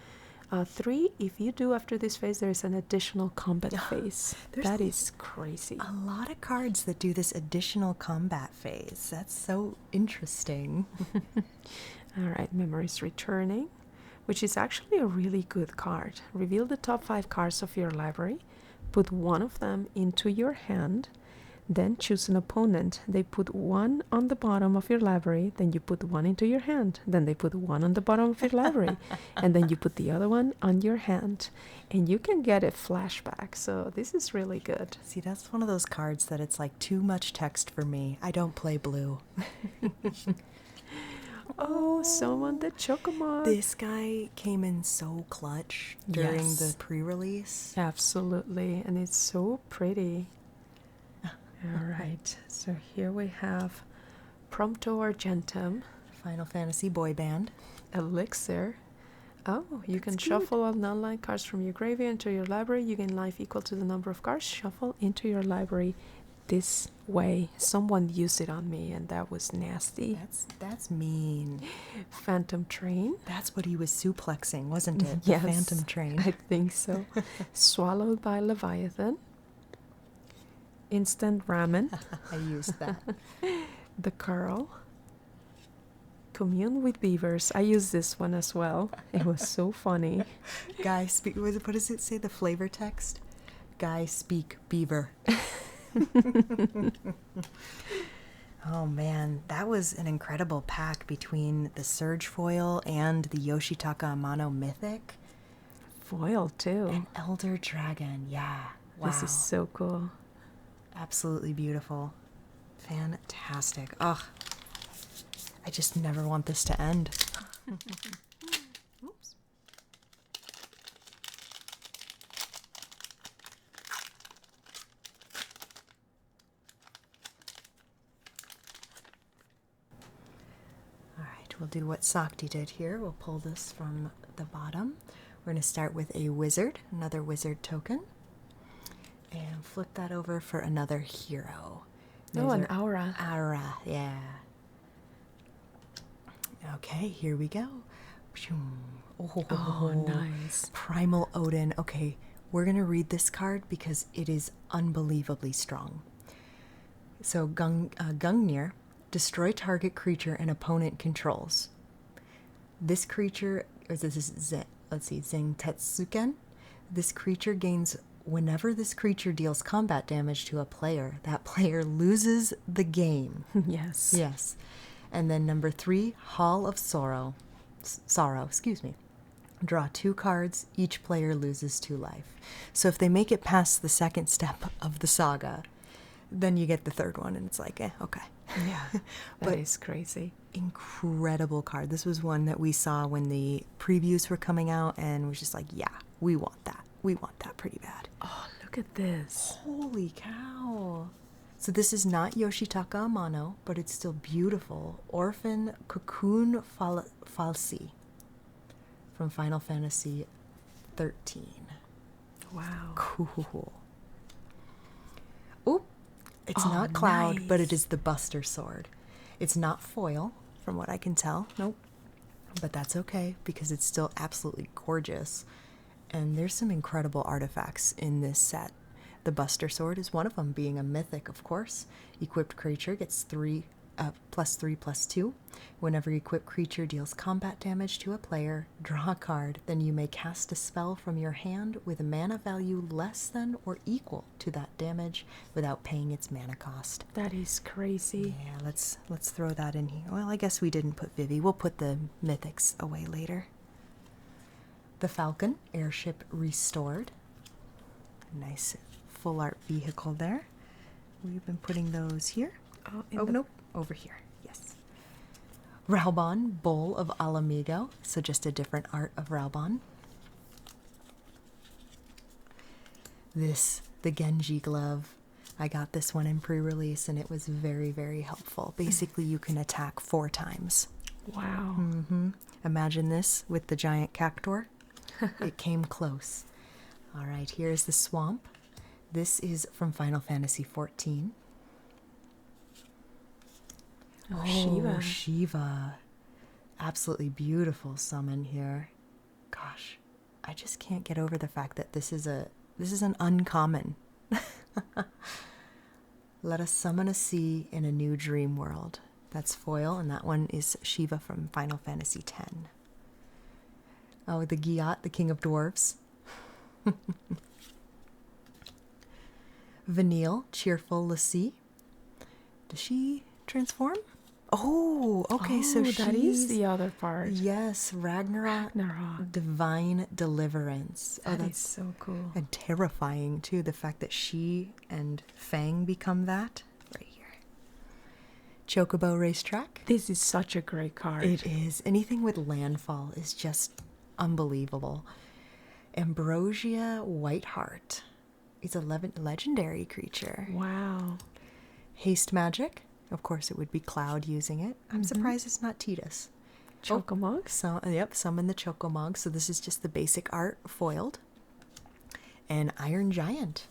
3. If you do after this phase, there is an additional combat phase. That is crazy. A lot of cards that do this additional combat phase. That's so interesting. All right, Memories Returning, which is actually a really good card. Reveal the top 5 cards of your library, put one of them into your hand, then choose an opponent. They put one on the bottom of your library, then you put one into your hand, then they put one on the bottom of your library, and then you put the other one on your hand, and you can get a flashback. So this is really good. See, that's one of those cards that it's like too much text for me. I don't play blue. Oh, someone the Chocobo. This guy came in so clutch during Yes. the pre-release. Absolutely, and it's so pretty. All right, so here we have Prompto Argentum, Final Fantasy boy band. Elixir. Oh, you can That's shuffle all non-land cards from your graveyard into your library. You gain life equal to the number of cards shuffle into your library this way. Someone used it on me, and that was nasty. That's mean. Phantom Train. That's what he was suplexing, wasn't it? Yes, The Phantom Train. I think so. Swallowed by Leviathan. Instant Ramen. I used that. The Curl. Commune with Beavers. I used this one as well. It was so funny. Guy speak. What does it say? The flavor text. Guy speak beaver. Oh man, that was an incredible pack between the Surge Foil and the Yoshitaka Amano Mythic. Foil too. An Elder Dragon, yeah. Wow. This is so cool. Absolutely beautiful. Fantastic. Ugh. I just never want this to end. Oops. All right, we'll do what Sakti did here. We'll pull this from the bottom. We're going to start with a wizard, another wizard token. And flip that over for another hero. Oh, an Those are aura. Aura, yeah. Okay, here we go. Oh, nice. Primal Odin. Okay, we're going to read this card because it is unbelievably strong. So, Gungnir, destroy target creature an opponent controls. This creature, let's see, Zing Tetsuken. This creature gains, whenever this creature deals combat damage to a player, that player loses the game. Yes. Yes. And then number 3, Hall of Sorrow. Excuse me. Draw 2 cards. Each player loses 2 life. So if they make it past the second step of the saga, then you get the third one, and it's like, okay. Yeah, that is crazy. Incredible card. This was one that we saw when the previews were coming out, and was just like, yeah, we want that. We want that pretty bad. Oh, look at this. Holy cow. So this is not Yoshitaka Amano, but it's still beautiful. Orphan Cocoon Falsi from Final Fantasy 13. Wow. Cool. Oop. It's Oh, not Cloud, but nice. it is the Buster Sword. It's not foil, from what I can tell. Nope. But that's okay, because it's still absolutely gorgeous. And there's some incredible artifacts in this set. The Buster Sword is one of them, being a mythic, of course. Equipped creature gets +3/+2. Whenever equipped creature deals combat damage to a player, draw a card. Then you may cast a spell from your hand with a mana value less than or equal to that damage without paying its mana cost. That is crazy. Yeah, let's throw that in here. Well, I guess we didn't put Vivi. We'll put the mythics away later. The Falcon, airship restored. Nice full art vehicle there. We've been putting those here. Oh, nope. Over here. Yes. Raubon, Bowl of Alamigo. So just a different art of Raubon. This, the Genji glove. I got this one in pre-release and it was very, very helpful. Basically, you can attack 4 times. Wow. Imagine this with the giant cactuar. It came close. All right, here's the swamp. This is from Final Fantasy XIV. Oh, Shiva. Shiva. Absolutely beautiful summon here. Gosh, I just can't get over the fact that this is an uncommon. Let us summon a sea in a new dream world. That's foil, and that one is Shiva from Final Fantasy X. Oh, the Giat, the King of Dwarves. Vanille, cheerful Lassie. Does she transform? Oh, okay, so that is the other part. Yes, Ragnarok. Divine Deliverance. That is so cool. And terrifying, too, the fact that she and Fang become that. Right here. Chocobo Racetrack. This is such a great card. It is. Anything with landfall is just unbelievable. Ambrosia Whiteheart. It's a legendary creature. Wow. Haste Magic. Of course, it would be Cloud using it. I'm surprised it's not Tidus. Chocomog. Yep, summon the Chocomog. So this is just the basic art foiled. And Iron Giant.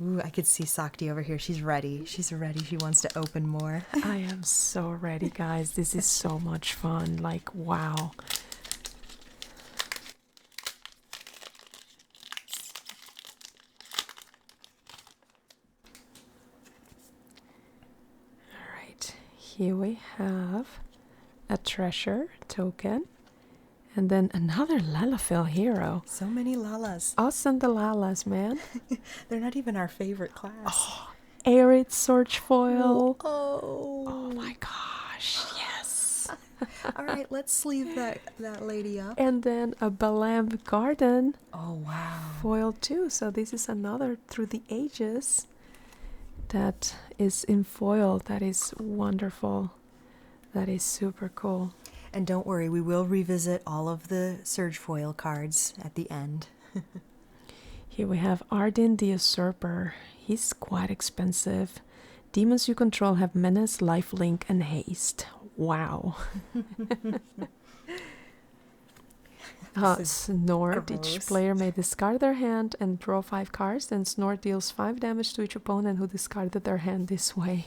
Ooh, I could see Sakti over here. She's ready. She's ready. She wants to open more. I am so ready, guys. This is so much fun. Like, wow. Here we have a treasure token and then another Lalafell hero. So many Lalas. Us and the Lalas, man. They're not even our favorite class. Oh, Arid Search Foil. Oh my gosh, yes. All right, let's sleeve that lady up. And then a Balamb Garden. Oh, wow. Foil too. So this is another Through the Ages. That is in foil. That is wonderful. That is super cool. And don't worry, we will revisit all of the Surge foil cards at the end. Here we have Arden the Usurper. He's quite expensive. Demons you control have Menace, Lifelink, and Haste. Wow. Snort. gross. Each player may discard their hand and draw 5 cards, and Snort deals 5 damage to each opponent who discarded their hand this way.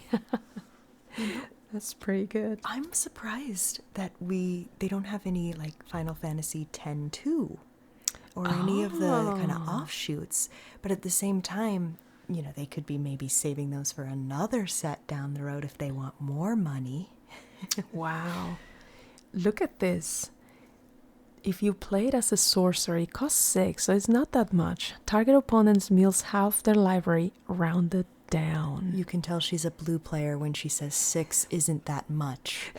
That's pretty good. I'm surprised that they don't have any like Final Fantasy X-2 or any of the kind of offshoots. But at the same time, you know, they could be maybe saving those for another set down the road if they want more money. Wow. Look at this. If you play it as a sorcerer, it costs 6, so it's not that much. Target opponents mills half their library, rounded down. You can tell she's a blue player when she says 6 isn't that much.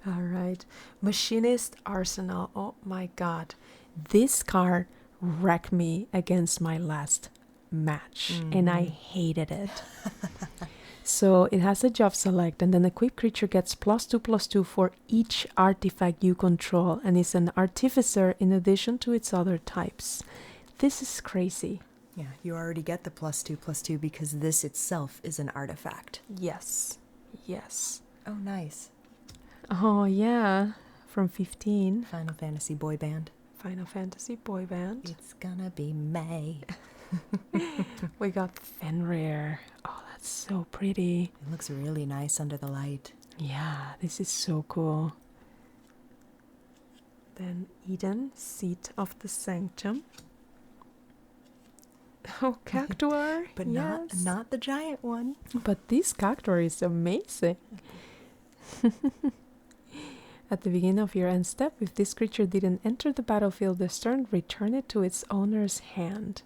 All right. Machinist Arsenal. Oh my god. This card wrecked me against my last match, and I hated it. So it has a job select, and then equipped creature gets +2/+2 for each artifact you control, and is an artificer in addition to its other types. This is crazy. Yeah, you already get the +2/+2 because this itself is an artifact. Yes. Yes. Oh, nice. Oh, yeah. From 15. Final Fantasy boy band. Final Fantasy boy band. It's gonna be May. We got Fenrir. Oh, that's so pretty. It looks really nice under the light. Yeah, this is so cool. Then Eden, Seat of the Sanctum. Oh, Cactuar. But yes. not the giant one. But this Cactuar is amazing. At the beginning of your end step, if this creature didn't enter the battlefield this turn, return it to its owner's hand.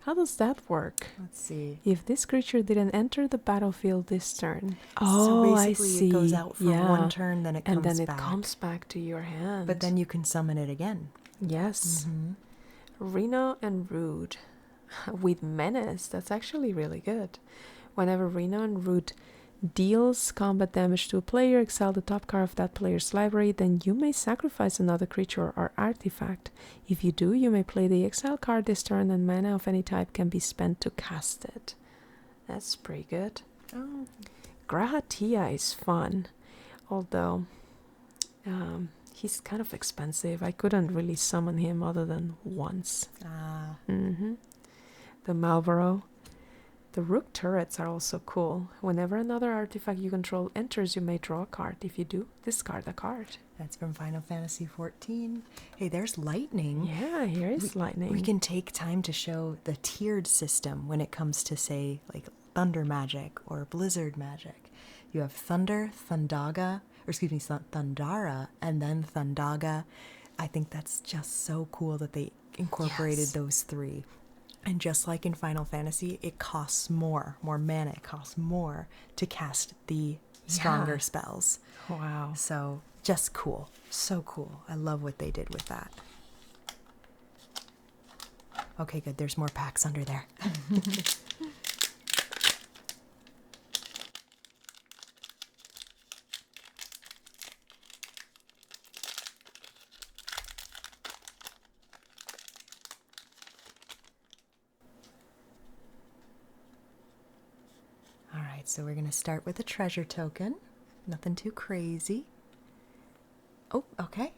How does that work? Let's see. If this creature didn't enter the battlefield this turn. So I basically see. it goes out for one turn, then it comes back. And then it comes back to your hand. But then you can summon it again. Yes. Reno and Rude. with Menace. That's actually really good. Whenever Renown Root deals combat damage to a player, exile the top card of that player's library, then you may sacrifice another creature or artifact. If you do, you may play the exile card this turn, and mana of any type can be spent to cast it. That's pretty good. Oh. Grahatia is fun, although he's kind of expensive. I couldn't really summon him other than once. The Malboro. The Rook turrets are also cool. Whenever another artifact you control enters, you may draw a card. If you do, discard a card. That's from Final Fantasy XIV. Hey, there's lightning. Yeah, here is lightning. We can take time to show the tiered system when it comes to, say, like thunder magic or blizzard magic. You have thunder, Thundara, and then Thundaga. I think that's just so cool that they incorporated those three. And just like in Final Fantasy, it costs more mana. It costs more to cast the stronger spells. Wow. So just cool. So cool. I love what they did with that. Okay, good. There's more packs under there. So we're going to start with a treasure token. Nothing too crazy. Oh, okay.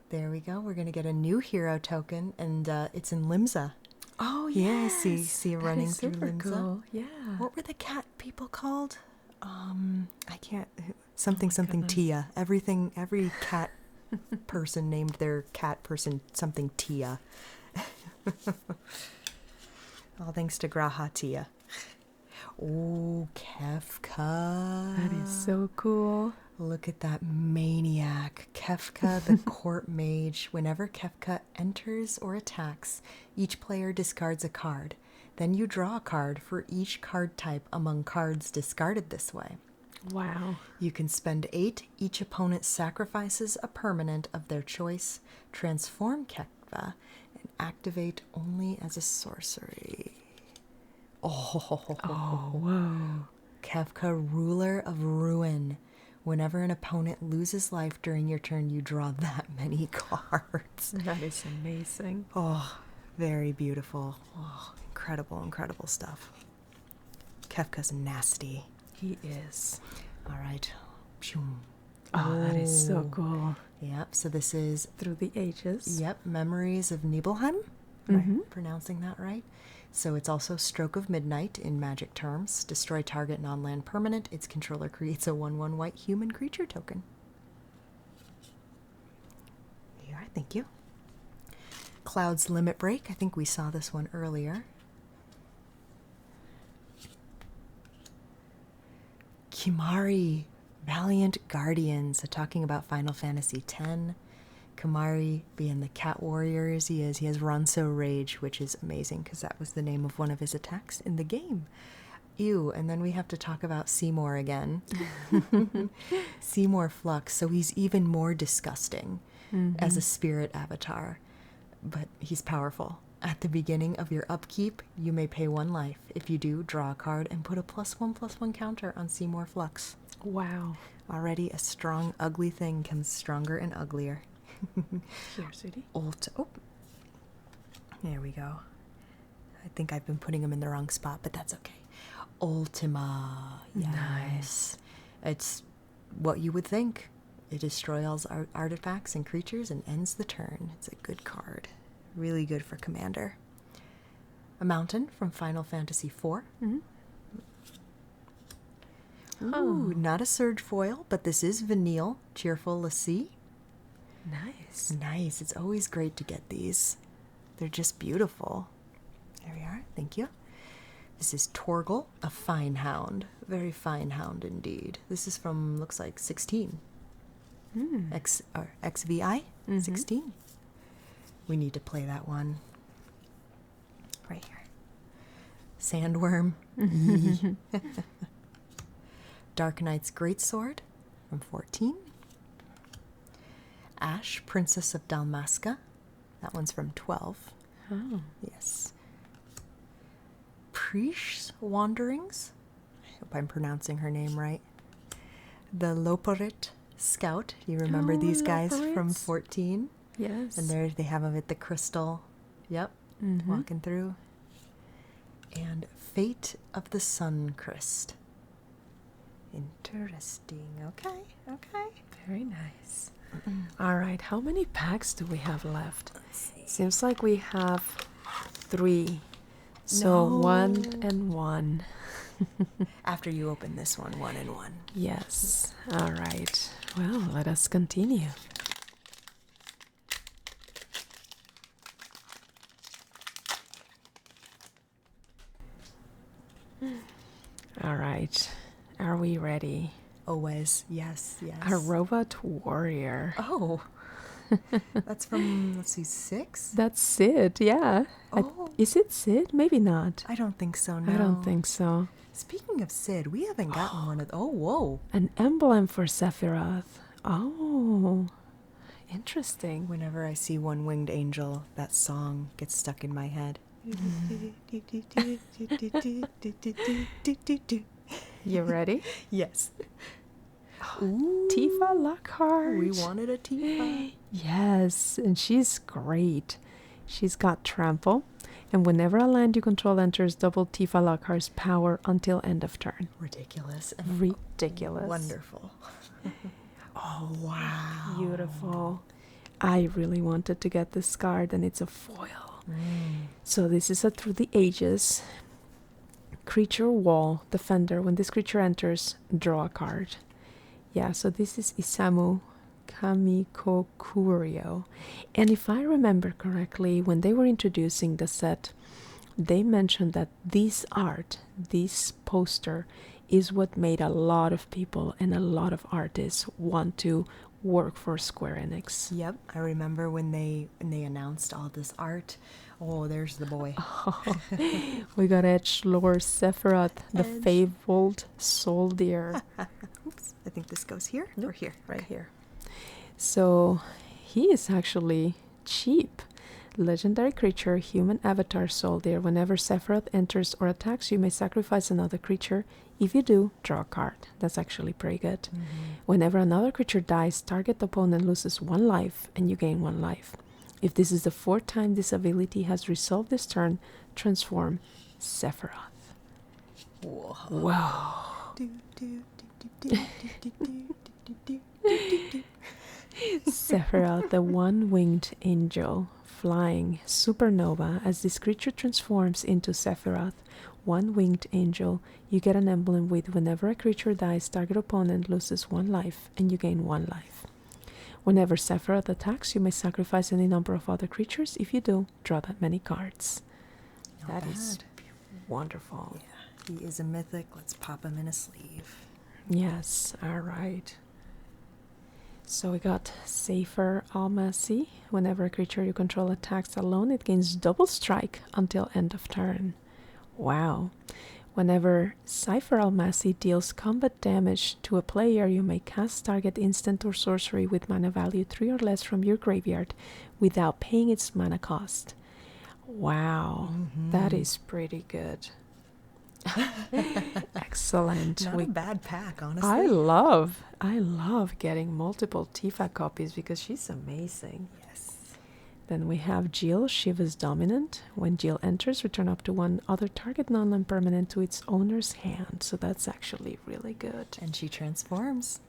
There we go. We're going to get a new hero token, and it's in Limsa. Oh, yeah. See running through Limsa. Cool. Yeah. What were the cat people called? I can't. Something Tia. Every cat person named their cat person something Tia. All thanks to Grahatia. Oh, Kefka. That is so cool. Look at that maniac. Kefka, the court mage. Whenever Kefka enters or attacks, each player discards a card. Then you draw a card for each card type among cards discarded this way. Wow. You can spend 8. Each opponent sacrifices a permanent of their choice, transform Kefka, and activate only as a sorcery. Oh, whoa. Kefka, ruler of ruin. Whenever an opponent loses life during your turn, you draw that many cards. That is amazing. Oh, very beautiful. Oh, incredible stuff. Kefka's nasty. He is. All right. Oh, that is so cool. Yep, so this is... Through the Ages. Yep, Memories of Nibelheim. Right, pronouncing that right. So it's also Stroke of Midnight in Magic terms. Destroy target non-land permanent. Its controller creates a 1/1 white human creature token. All right, thank you. Cloud's Limit Break. I think we saw this one earlier. Kimari, Valiant Guardians. So talking about Final Fantasy X. Kimari, being the cat warrior as he is, he has Ronso Rage, which is amazing because that was the name of one of his attacks in the game. Ew, and then we have to talk about Seymour again. Seymour Flux, so he's even more disgusting as a spirit avatar, but he's powerful. At the beginning of your upkeep, you may pay 1 life. If you do, draw a card and put a +1/+1 counter on Seymour Flux. Wow. Already a strong, ugly thing becomes stronger and uglier. Here, sweetie. Oh, there we go. I think I've been putting him in the wrong spot, but that's okay. Ultima. Yes. Nice. It's what you would think. It destroys all artifacts and creatures and ends the turn. It's a good card. Really good for Commander. A Mountain from Final Fantasy IV. Ooh, not a Surge foil, but this is Vanille. Cheerful Lassie. Nice. It's always great to get these. They're just beautiful. There we are. Thank you. This is Torgal, a fine hound. Very fine hound indeed. This is from, looks like 16. XVI? 16. We need to play that one. Right here. Sandworm. Dark Knight's Greatsword from 14. Ash, Princess of Dalmasca. That one's from 12. Oh. Yes. Krish Wanderings. I hope I'm pronouncing her name right. The Loporit Scout. You remember these guys from Loporits. 14? Yes. And there they have them at the crystal. Yep. Walking through. And Fate of the Suncrest. Interesting. Okay. Very nice. All right, how many packs do we have left? Seems like we have 3. So No. 1 and 1. After you open this one, 1 and 1. Yes. All right. Well, let us continue. All right. Are we ready? Always. Yes. A robot warrior. Oh. That's from, let's see, 6? That's Sid, yeah. Oh. Is it Sid? Maybe not. I don't think so, no. I don't think so. Speaking of Sid, we haven't gotten one of... Oh, whoa. An emblem for Sephiroth. Oh, interesting. Whenever I see One Winged Angel, that song gets stuck in my head. You ready? Yes. Ooh, Tifa Lockhart. We wanted a Tifa. Yes, and she's great. She's got trample, and whenever a land you control enters, double Tifa Lockhart's power until end of turn. Ridiculous. Ridiculous. Wonderful. Oh, wow. Beautiful. I really wanted to get this card, and it's a foil. So this is a Through the Ages. Creature wall, defender. When this creature enters, draw a card. Yeah, so this is Isamu Kamikokurio. And if I remember correctly, when they were introducing the set, they mentioned that this art, this poster, is what made a lot of people and a lot of artists want to work for Square Enix. Yep, I remember when they announced all this art. Oh, there's the boy. We got Edgelord Sephiroth, the fabled soldier. Oops, I think this goes here or here? Right here. So he is actually cheap. Legendary creature, human avatar soldier. Whenever Sephiroth enters or attacks, you may sacrifice another creature. If you do, draw a card. That's actually pretty good. Whenever another creature dies, target opponent loses 1 life and you gain 1 life. If this is the 4th time this ability has resolved this turn, transform Sephiroth. Whoa. Sephiroth, the one-winged angel, flying supernova. As this creature transforms into Sephiroth, one-winged angel, you get an emblem with whenever a creature dies, target opponent loses 1 life and you gain 1 life. Whenever Sephiroth attacks, you may sacrifice any number of other creatures. If you do, draw that many cards. That is wonderful. Yeah, he is a mythic. Let's pop him in a sleeve. Yes, all right. So we got Safer Almasi. Whenever a creature you control attacks alone, it gains double strike until end of turn. Wow. Whenever Cypher Almasi deals combat damage to a player, you may cast target instant or sorcery with mana value 3 or less from your graveyard without paying its mana cost. Wow, that is pretty good. Excellent. Not a bad pack, honestly. I love getting multiple Tifa copies because she's amazing. Yes. Then we have Jill, Shiva's dominant. When Jill enters, return up to 1 other target non-land permanent to its owner's hand. So that's actually really good. And she transforms.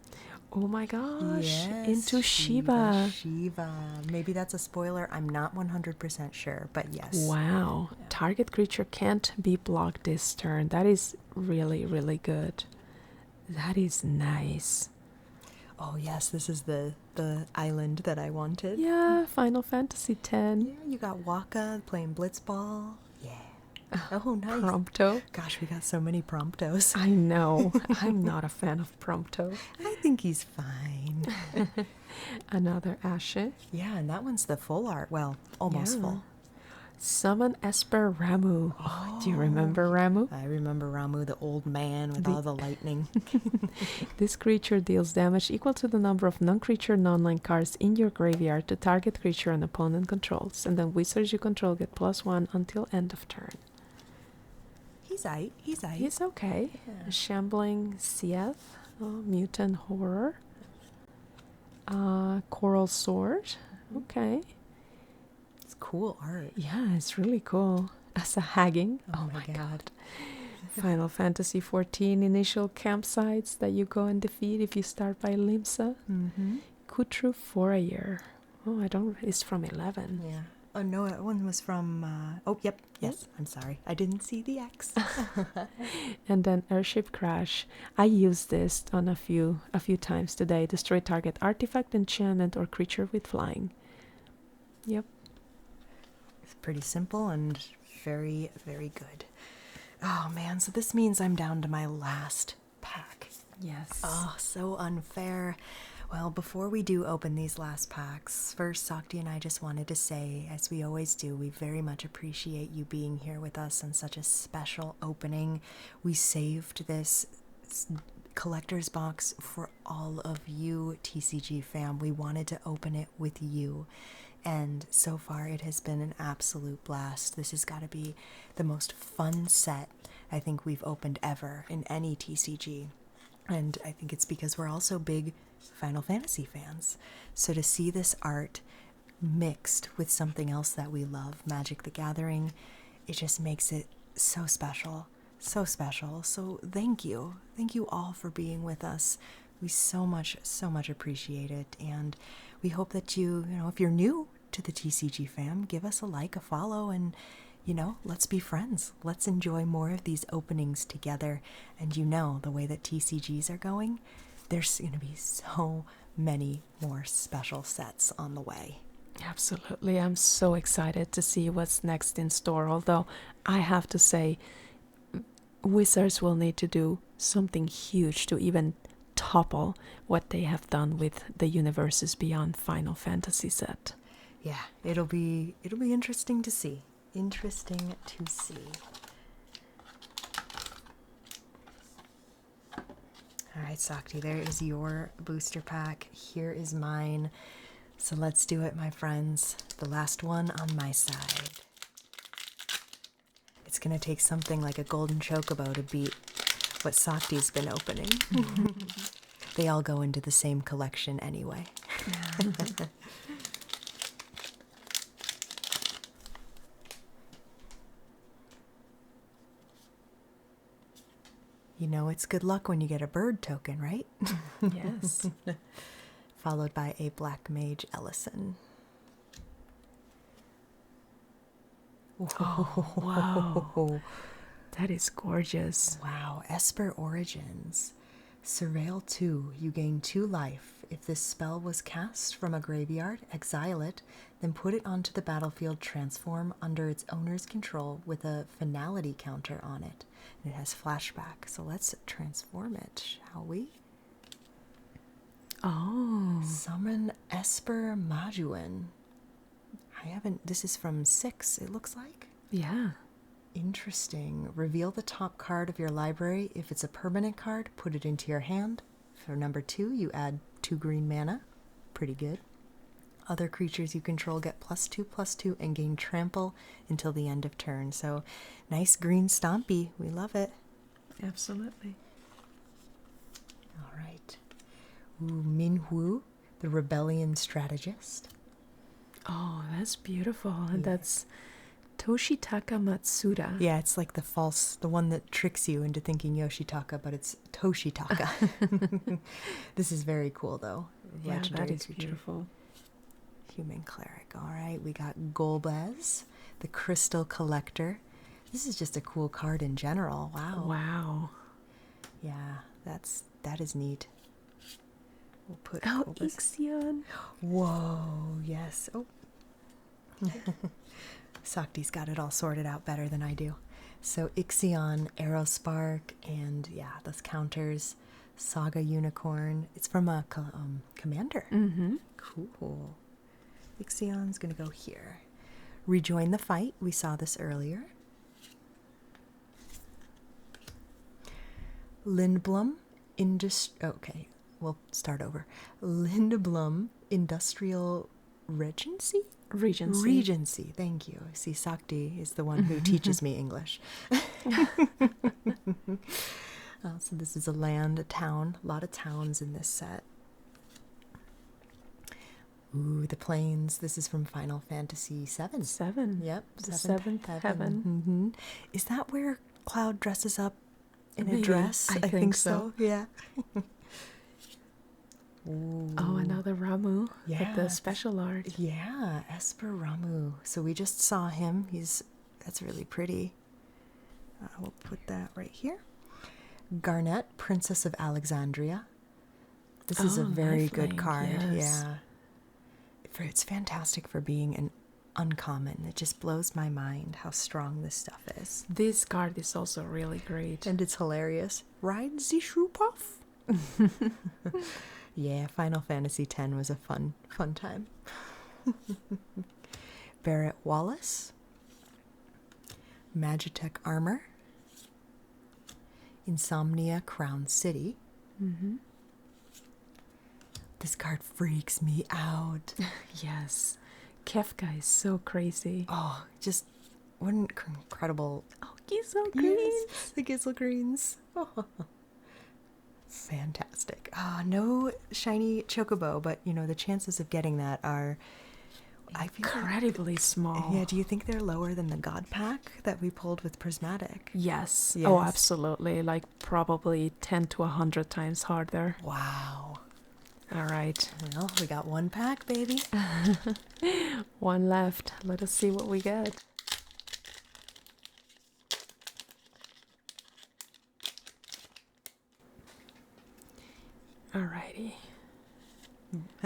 Oh my gosh, Yes, into Shiva. Shiva. Maybe that's a spoiler. I'm not 100% sure, but yes. Wow. Yeah. Target creature can't be blocked this turn. That is really, really good. That is nice. Oh yes, this is the island that I wanted. Yeah, Final Fantasy X. Yeah, you got Waka playing Blitzball. Yeah. Oh, nice. Prompto. Gosh, we got so many Promptos. I know. I'm not a fan of Prompto. I think he's fine. Another Ashe. Yeah, and that one's the full art. Well, almost full. Summon Esper Ramu. Oh, do you remember Ramu? I remember Ramu, the old man with all the lightning. This creature deals damage equal to the number of non-creature non-land cards in your graveyard to target creature an opponent controls, and then wizards you control get +1 until end of turn. he's aight. He's aight. He's okay. Yeah. Shambling Sieth, Mutant Horror, Coral Sword. Okay. It's cool art. Yeah, it's really cool. As a hagging. Oh my god. Final Fantasy 14 initial campsites that you go and defeat if you start by Limsa. Mm-hmm. Kutru Forayer. Oh, I don't. It's from 11. Yeah. Oh no, that one was from. Oh, yep. Yes. I'm sorry. I didn't see the X. And then Airship Crash. I used this on a few times today. Destroy target artifact, enchantment, or creature with flying. Yep. It's pretty simple and very, very good. Oh man, so this means I'm down to my last pack. Yes. Oh, so unfair. Well, before we do open these last packs, first, Sakti and I just wanted to say, as we always do, we very much appreciate you being here with us on such a special opening. We saved this collector's box for all of you, TCG fam. We wanted to open it with you. And so far, it has been an absolute blast. This has got to be the most fun set I think we've opened ever in any TCG. And I think it's because we're also big Final Fantasy fans. So to see this art mixed with something else that we love, Magic the Gathering, it just makes it so special. So special. So thank you. Thank you all for being with us. We so much appreciate it. And we hope that you know, if you're new to the TCG fam, give us a like, a follow, and let's be friends. Let's enjoy more of these openings together. And the way that TCGs are going, there's going to be so many more special sets on the way. Absolutely. I'm so excited to see what's next in store. Although I have to say, Wizards will need to do something huge to even topple what they have done with the Universes Beyond Final Fantasy set. Yeah, it'll be interesting to see. Interesting to see. All right, Sakti, there is your booster pack. Here is mine. So let's do it, my friends. The last one on my side. It's going to take something like a Golden Chocobo to beat what Sakti's been opening. They all go into the same collection anyway. It's good luck when you get a bird token, right? Yes. Followed by a Black Mage Ellison. Oh, wow. That is gorgeous. Wow. Esper Origins. Surveil 2. You gain 2 life. If this spell was cast from a graveyard, exile it, then put it onto the battlefield, transform under its owner's control with a finality counter on it. And it has flashback. So let's transform it, shall we? Oh. Summon Esper Majuin. This is from 6, it looks like. Yeah. Interesting. Reveal the top card of your library. If it's a permanent card, put it into your hand. For number 2, you add 2 green mana. Pretty good. Other creatures you control get +2/+2 and gain trample until the end of turn. So, nice green stompy. We love it. Absolutely. All right. Minhu, the Rebellion Strategist. Oh, that's beautiful. And that's Toshitaka Matsuda. Yeah, it's like the one that tricks you into thinking Yoshitaka, but it's Toshitaka. This is very cool, though. Yeah, Legendary that is creature. beautiful. Human Cleric. All right, we got Golbez, the Crystal Collector. This is just a cool card in general. Wow. Wow. Yeah, that is neat. We'll put Oh, Golbez. Ixion. Whoa, yes. Oh. Sakti's got it all sorted out better than I do. So Ixion, Aerospark, and those counters. Saga Unicorn. It's from a commander. Mm-hmm. Cool. Ixion's going to go here. Rejoin the fight. We saw this earlier. Lindblom. Okay, we'll start over. Lindblom Industrial Regency? Regency. Regency, thank you. See, Sakti is the one who teaches me English. So this is a land, a town, a lot of towns in this set. Ooh, the plains. This is from Final Fantasy VII. 7. Yep, The seventh heaven. Mm-hmm. Is that where Cloud dresses up in a Maybe. dress? I think so. Yeah. Oh, another Ramu with the special art. Yeah, Esper Ramu. So we just saw him. That's really pretty. We'll put that right here. Garnet, Princess of Alexandria. This is a very good card. Yes. Yeah. It's fantastic for being an uncommon. It just blows my mind how strong this stuff is. This card is also really great. And it's hilarious. Ride the Shoopuff. Yeah, Final Fantasy X was a fun time. Barrett Wallace. Magitech Armor. Insomnia Crown City. Mm-hmm. This card freaks me out. Yes. Kefka is so crazy. Oh, just what an incredible... Oh, Gizzle Greens. Yes, the Gizzle Greens. Oh. Fantastic. No shiny Chocobo, but the chances of getting that are... I feel incredibly small. Yeah, do you think they're lower than the God Pack that we pulled with Prismatic? Yes. Oh, absolutely. Like probably 10 to 100 times harder. Wow. All right. Well, we got one pack, baby. One left. Let us see what we get. Alrighty.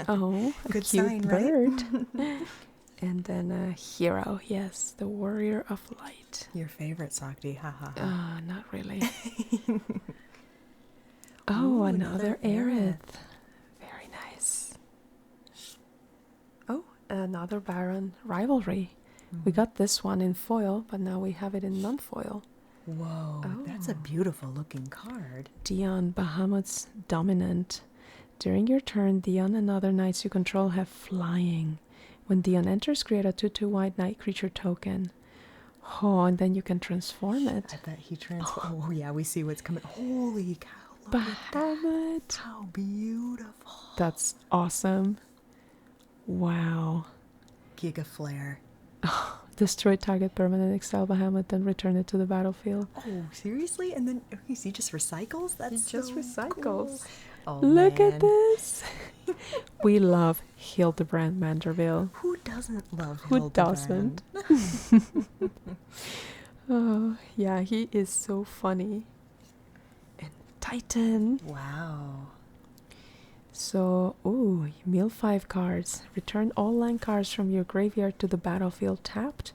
Oh, a good cute sign, bird. right? And then a hero. Yes, the warrior of light. Your favorite, Sakti. Ha ha. Not really. Oh, another Aerith. Very nice. Oh, another Baron rivalry. We got this one in foil, but now we have it in non-foil. Whoa, that's a beautiful looking card. Dion, Bahamut's dominant. During your turn, Dion and other knights you control have flying. When Dion enters, create a 2/2 white knight creature token. Oh, and then you can transform it. I bet he transforms. Oh, yeah, we see what's coming. Holy cow. Look Bahamut. at that. How beautiful. That's awesome. Wow. Giga Flare. Destroy target permanent, exile Bahamut, then return it to the battlefield. Oh, seriously? And then he just recycles? That's Just so recycles. Cool. Oh, Look man. at this. We love Hildebrand Manderville. Who doesn't love Who Hildebrand? doesn't? Oh, yeah, he is so funny. And Titan. Wow. So, ooh, you mill 5 cards. Return all land cards from your graveyard to the battlefield tapped.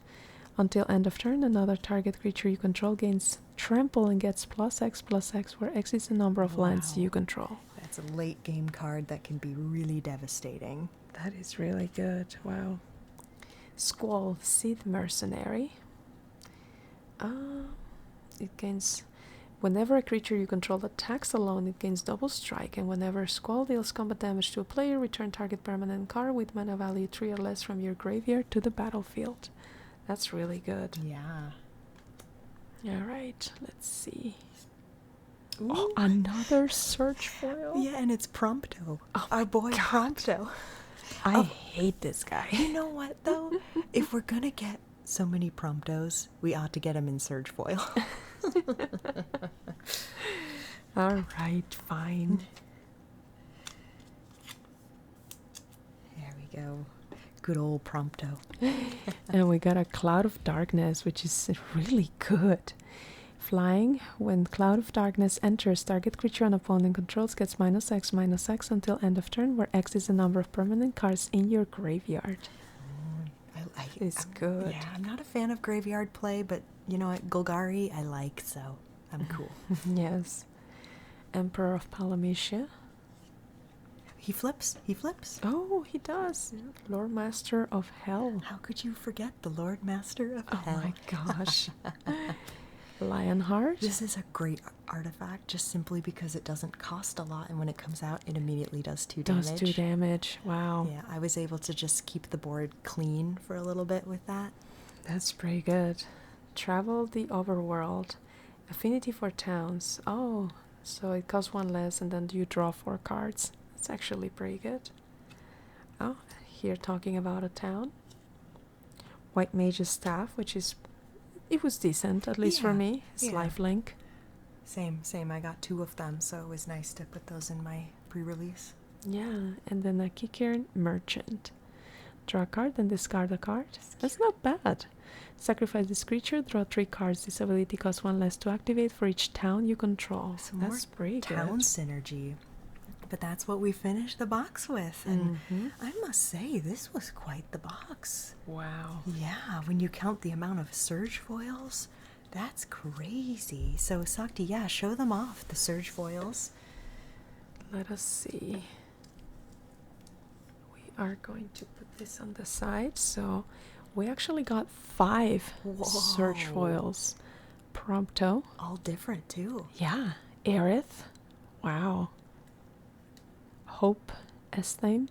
Until end of turn, another target creature you control gains trample and gets +X/+X, where X is the number of lands you control. That's a late game card that can be really devastating. That is really good. Wow. Squall, Seed Mercenary. It gains... Whenever a creature you control attacks alone, it gains double strike, and whenever Squall deals combat damage to a player, return target permanent card with mana value 3 or less from your graveyard to the battlefield. That's really good. Yeah. Alright, let's see. Ooh. Oh, another search foil? Yeah, and it's Prompto. Oh our boy God. Prompto. I hate this guy. You know what, though? If we're going to get so many Promptos, we ought to get them in Surge Foil. Alright, fine. There we go. Good old Prompto. And we got a Cloud of Darkness, which is really good. Flying, when Cloud of Darkness enters, target creature an opponent controls gets -X/-X until end of turn, where X is the number of permanent cards in your graveyard. It's good. Yeah, I'm not a fan of graveyard play, but you know what? Golgari I like, so I'm cool. Yes. Emperor of Palamecia. He flips. Oh, he does. Lord Master of Hell. How could you forget the Lord Master of Hell? Oh my gosh. Lionheart. This is a great artifact just simply because it doesn't cost a lot, and when it comes out, it immediately does 2 damage. Does 2 damage. Wow. Yeah, I was able to just keep the board clean for a little bit with that. That's pretty good. Travel the overworld. Affinity for towns. Oh, so it costs 1 less and then you draw 4 cards. That's actually pretty good. Oh, here talking about a town. White Mage's Staff, which is... It was decent, at least for me. It's lifelink. Same. I got 2 of them, so it was nice to put those in my pre-release. Yeah, and then a Kikirn Merchant. Draw a card, then discard a card. That's not bad. Sacrifice this creature, draw 3 cards. This ability costs 1 less to activate for each town you control. Some That's more pretty town good. synergy. But that's what we finished the box with. And I must say, this was quite the box. Wow. Yeah, when you count the amount of surge foils, that's crazy. So, Sakti, yeah, show them off, the surge foils. Let us see. We are going to put this on the side. So we actually got 5 surge foils. Prompto. All different, too. Yeah. Aerith. Wow. Hope Esthame.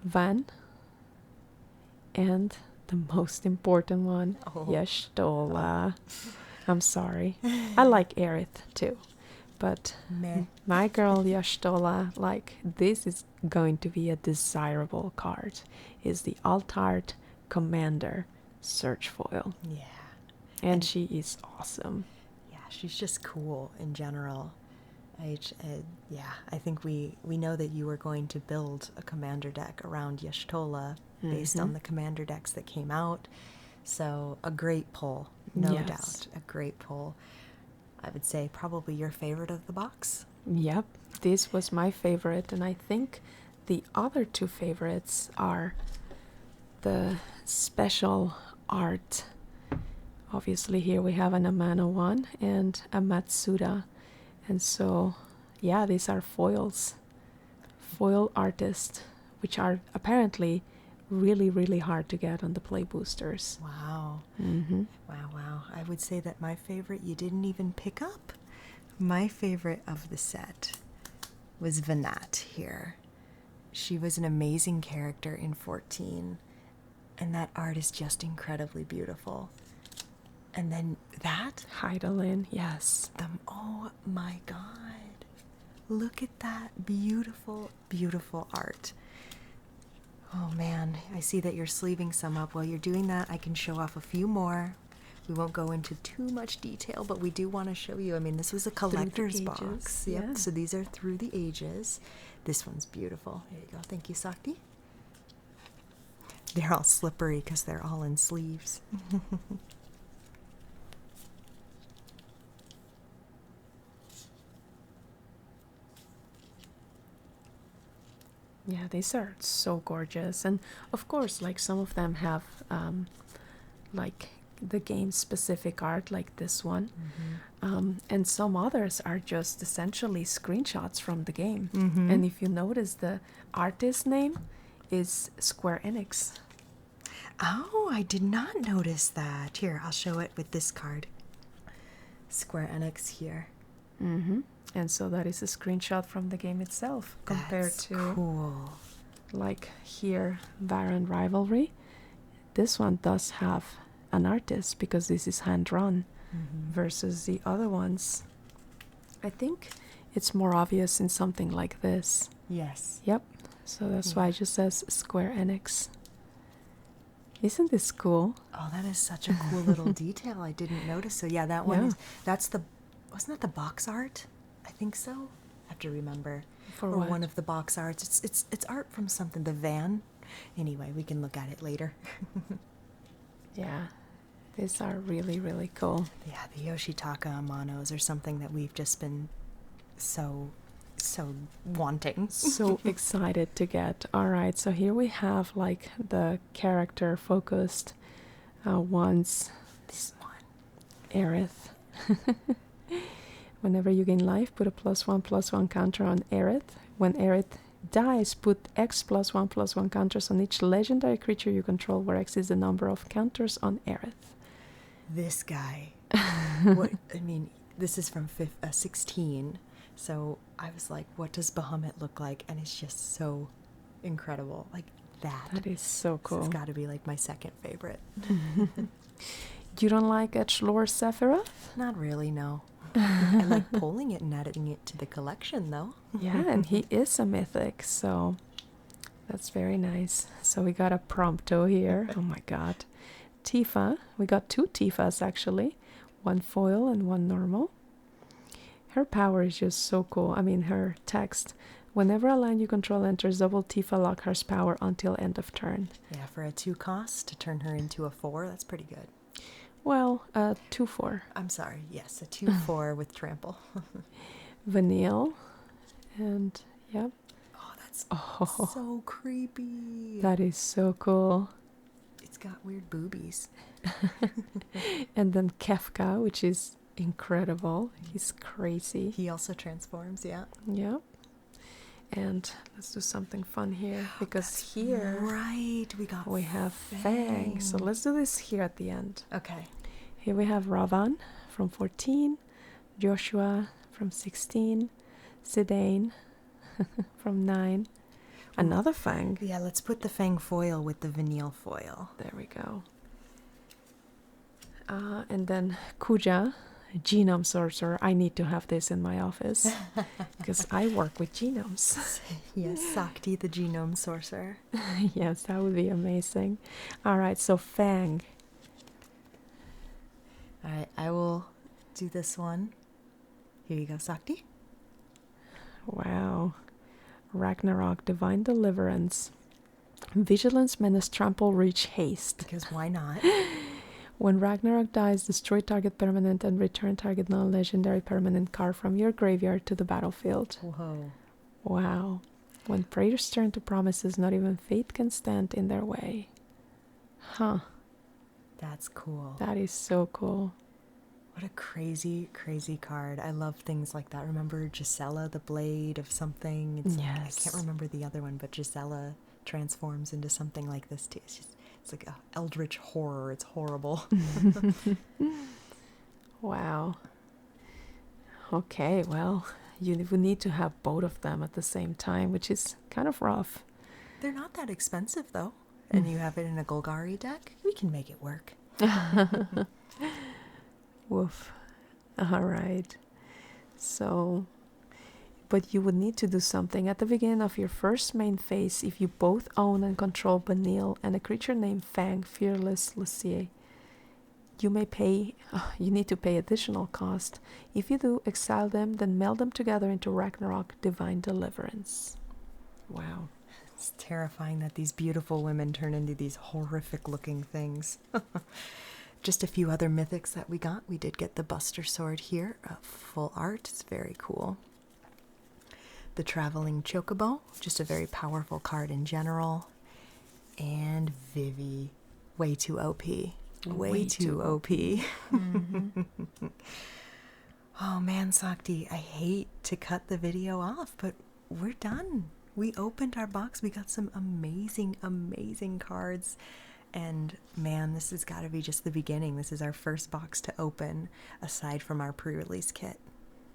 Van. And the most important one, Y'shtola. I'm sorry. I like Aerith too. But my girl Y'shtola, like, this is going to be a desirable card. Is the Altart Commander Search Foil. Yeah. And she is awesome. Yeah, she's just cool in general. I think we know that you were going to build a commander deck around Y'shtola based on the commander decks that came out. So a great pull, no doubt. A great pull. I would say probably your favorite of the box. Yep, this was my favorite, and I think the other 2 favorites are the special art. Obviously here we have an Amano one and a Matsuda. And so, yeah, these are foils. Foil artists, which are apparently really, really hard to get on the play boosters. Wow. Wow. I would say that my favorite you didn't even pick up. My favorite of the set was Vanat here. She was an amazing character in 14, and that art is just incredibly beautiful. And then that Heidelin, yes. Oh my god. Look at that beautiful, beautiful art. Oh man, I see that you're sleeving some up. While you're doing that, I can show off a few more. We won't go into too much detail, but we do want to show you. I mean, this was a collector's box. Yep, yeah. So these are through the ages. This one's beautiful. There you go. Thank you, Sakti. They're all slippery because they're all in sleeves. Yeah, these are so gorgeous. And of course, like, some of them have like the game specific art, like this one. And some others are just essentially screenshots from the game. And if you notice, the artist name is Square Enix. Oh, I did not notice that. Here, I'll show it with this card. Square Enix here. And so that is a screenshot from the game itself compared to cool. Like here, Baron Rivalry. This one does have an artist because this is hand drawn versus the other ones. I think it's more obvious in something like this. Yes. Yep. So that's why it just says Square Enix. Isn't this cool? Oh, that is such a cool little detail. I didn't notice. So yeah, that one wasn't that the box art? I think so. I have to remember. For or what? one of the box arts. It's art from something. The van. Anyway, we can look at it later. Yeah, these are really, really cool. Yeah, the Yoshitaka Amanos are something that we've just been so wanting. So excited to get. All right, so here we have like the character focused ones. This one. Aerith. Whenever you gain life, put a +1/+1 counter on Aerith. When Aerith dies, put X +1/+1 counters on each legendary creature you control, where X is the number of counters on Aerith. This guy. This is from 16. So I was like, what does Bahamut look like? And it's just so incredible. Like that. That is so cool. This has got to be like my second favorite. You don't like Edgelord Sephiroth? Not really, no. I like pulling it and adding it to the collection, though. Yeah, and he is a mythic, so that's very nice. So we got a Prompto here. Oh my god. Tifa. We got 2 Tifas, actually. 1 foil and 1 normal. Her power is just so cool. I mean, her text. Whenever a land you control enters, double Tifa Lockhart's power until end of turn. Yeah, for a 2 cost to turn her into a 4, that's pretty good. Well, 2/4. I'm sorry, yes, a 2/4 with trample. Vanille. And, yep. Oh, that's so creepy. That is so cool. It's got weird boobies. And then Kefka, which is incredible. He's crazy. He also transforms, yeah. Yep. And let's do something fun here, because here we have Fang. So let's do this here at the end. Okay. Here we have Ravan from 14, Joshua from 16, Zidane from 9, another Fang. Yeah, let's put the Fang foil with the Vanille foil. There we go. And then Kuja, Genome Sorcerer. I need to have this in my office because I work with genomes. Yes, Sakti the Genome Sorcerer. Yes, that would be amazing. All right, so Fang. All right, I will do this one. Here you go, Sakti. Wow. Ragnarok, Divine Deliverance. Vigilance, Menace, Trample, Reach, Haste. Because why not? When Ragnarok dies, destroy target permanent and return target non-legendary permanent card from your graveyard to the battlefield. Whoa. Wow. When prayers turn to promises, not even fate can stand in their way. Huh. That's cool. That is so cool. What a crazy, crazy card. I love things like that. Remember Gisela, the blade of something? It's Yes. Like, I can't remember the other one, but Gisela transforms into something like this too. It's like a eldritch horror. It's horrible. Wow. Okay, well, you would need to have both of them at the same time, which is kind of rough. They're not that expensive, though. And you have it in a Golgari deck. We can make it work. Woof. All right. So, but you would need to do something at the beginning of your first main phase if you both own and control Banil and a creature named Fang, Fearless Lucie. You need to pay additional cost. If you do, exile them, then meld them together into Ragnarok Divine Deliverance. Wow. It's terrifying that these beautiful women turn into these horrific looking things. Just a few other mythics that we got. We did get the Buster Sword here, full art. It's very cool. The Traveling Chocobo, just a very powerful card in general. And Vivi, way too OP. Way too OP. Mm-hmm. Oh man, Sakti, I hate to cut the video off, but we're done. We opened our box. We got some amazing, amazing cards. And man, this has got to be just the beginning. This is our first box to open, aside from our pre-release kit.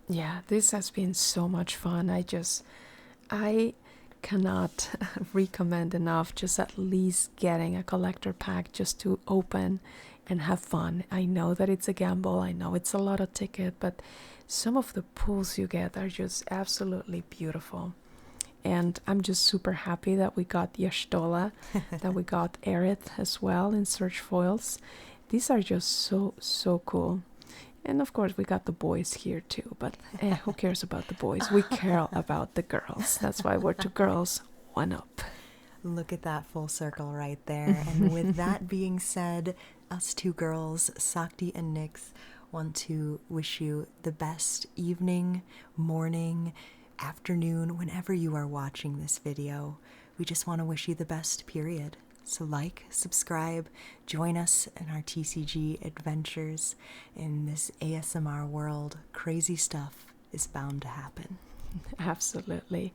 Yeah, this has been so much fun. I cannot recommend enough just at least getting a collector pack just to open and have fun. I know that it's a gamble. I know it's a lot of ticket, but some of the pulls you get are just absolutely beautiful. And I'm just super happy that we got Y'shtola, that we got Aerith as well in Search Foils. These are just so cool. And of course we got the boys here too, but who cares about the boys? We care about the girls. That's why we're 2 girls, 1 up. Look at that full circle right there. And with that being said, us 2 girls, Sakti and Nyx, want to wish you the best evening, morning, afternoon, whenever you are watching this video. We just want to wish you the best, period. So like, subscribe, join us in our TCG adventures in this ASMR world. Crazy stuff is bound to happen. Absolutely.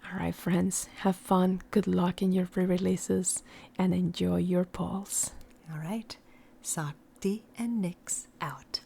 All right, friends, have fun, good luck in your pre-releases, and enjoy your pulls. All right. Sakti and Nyx out.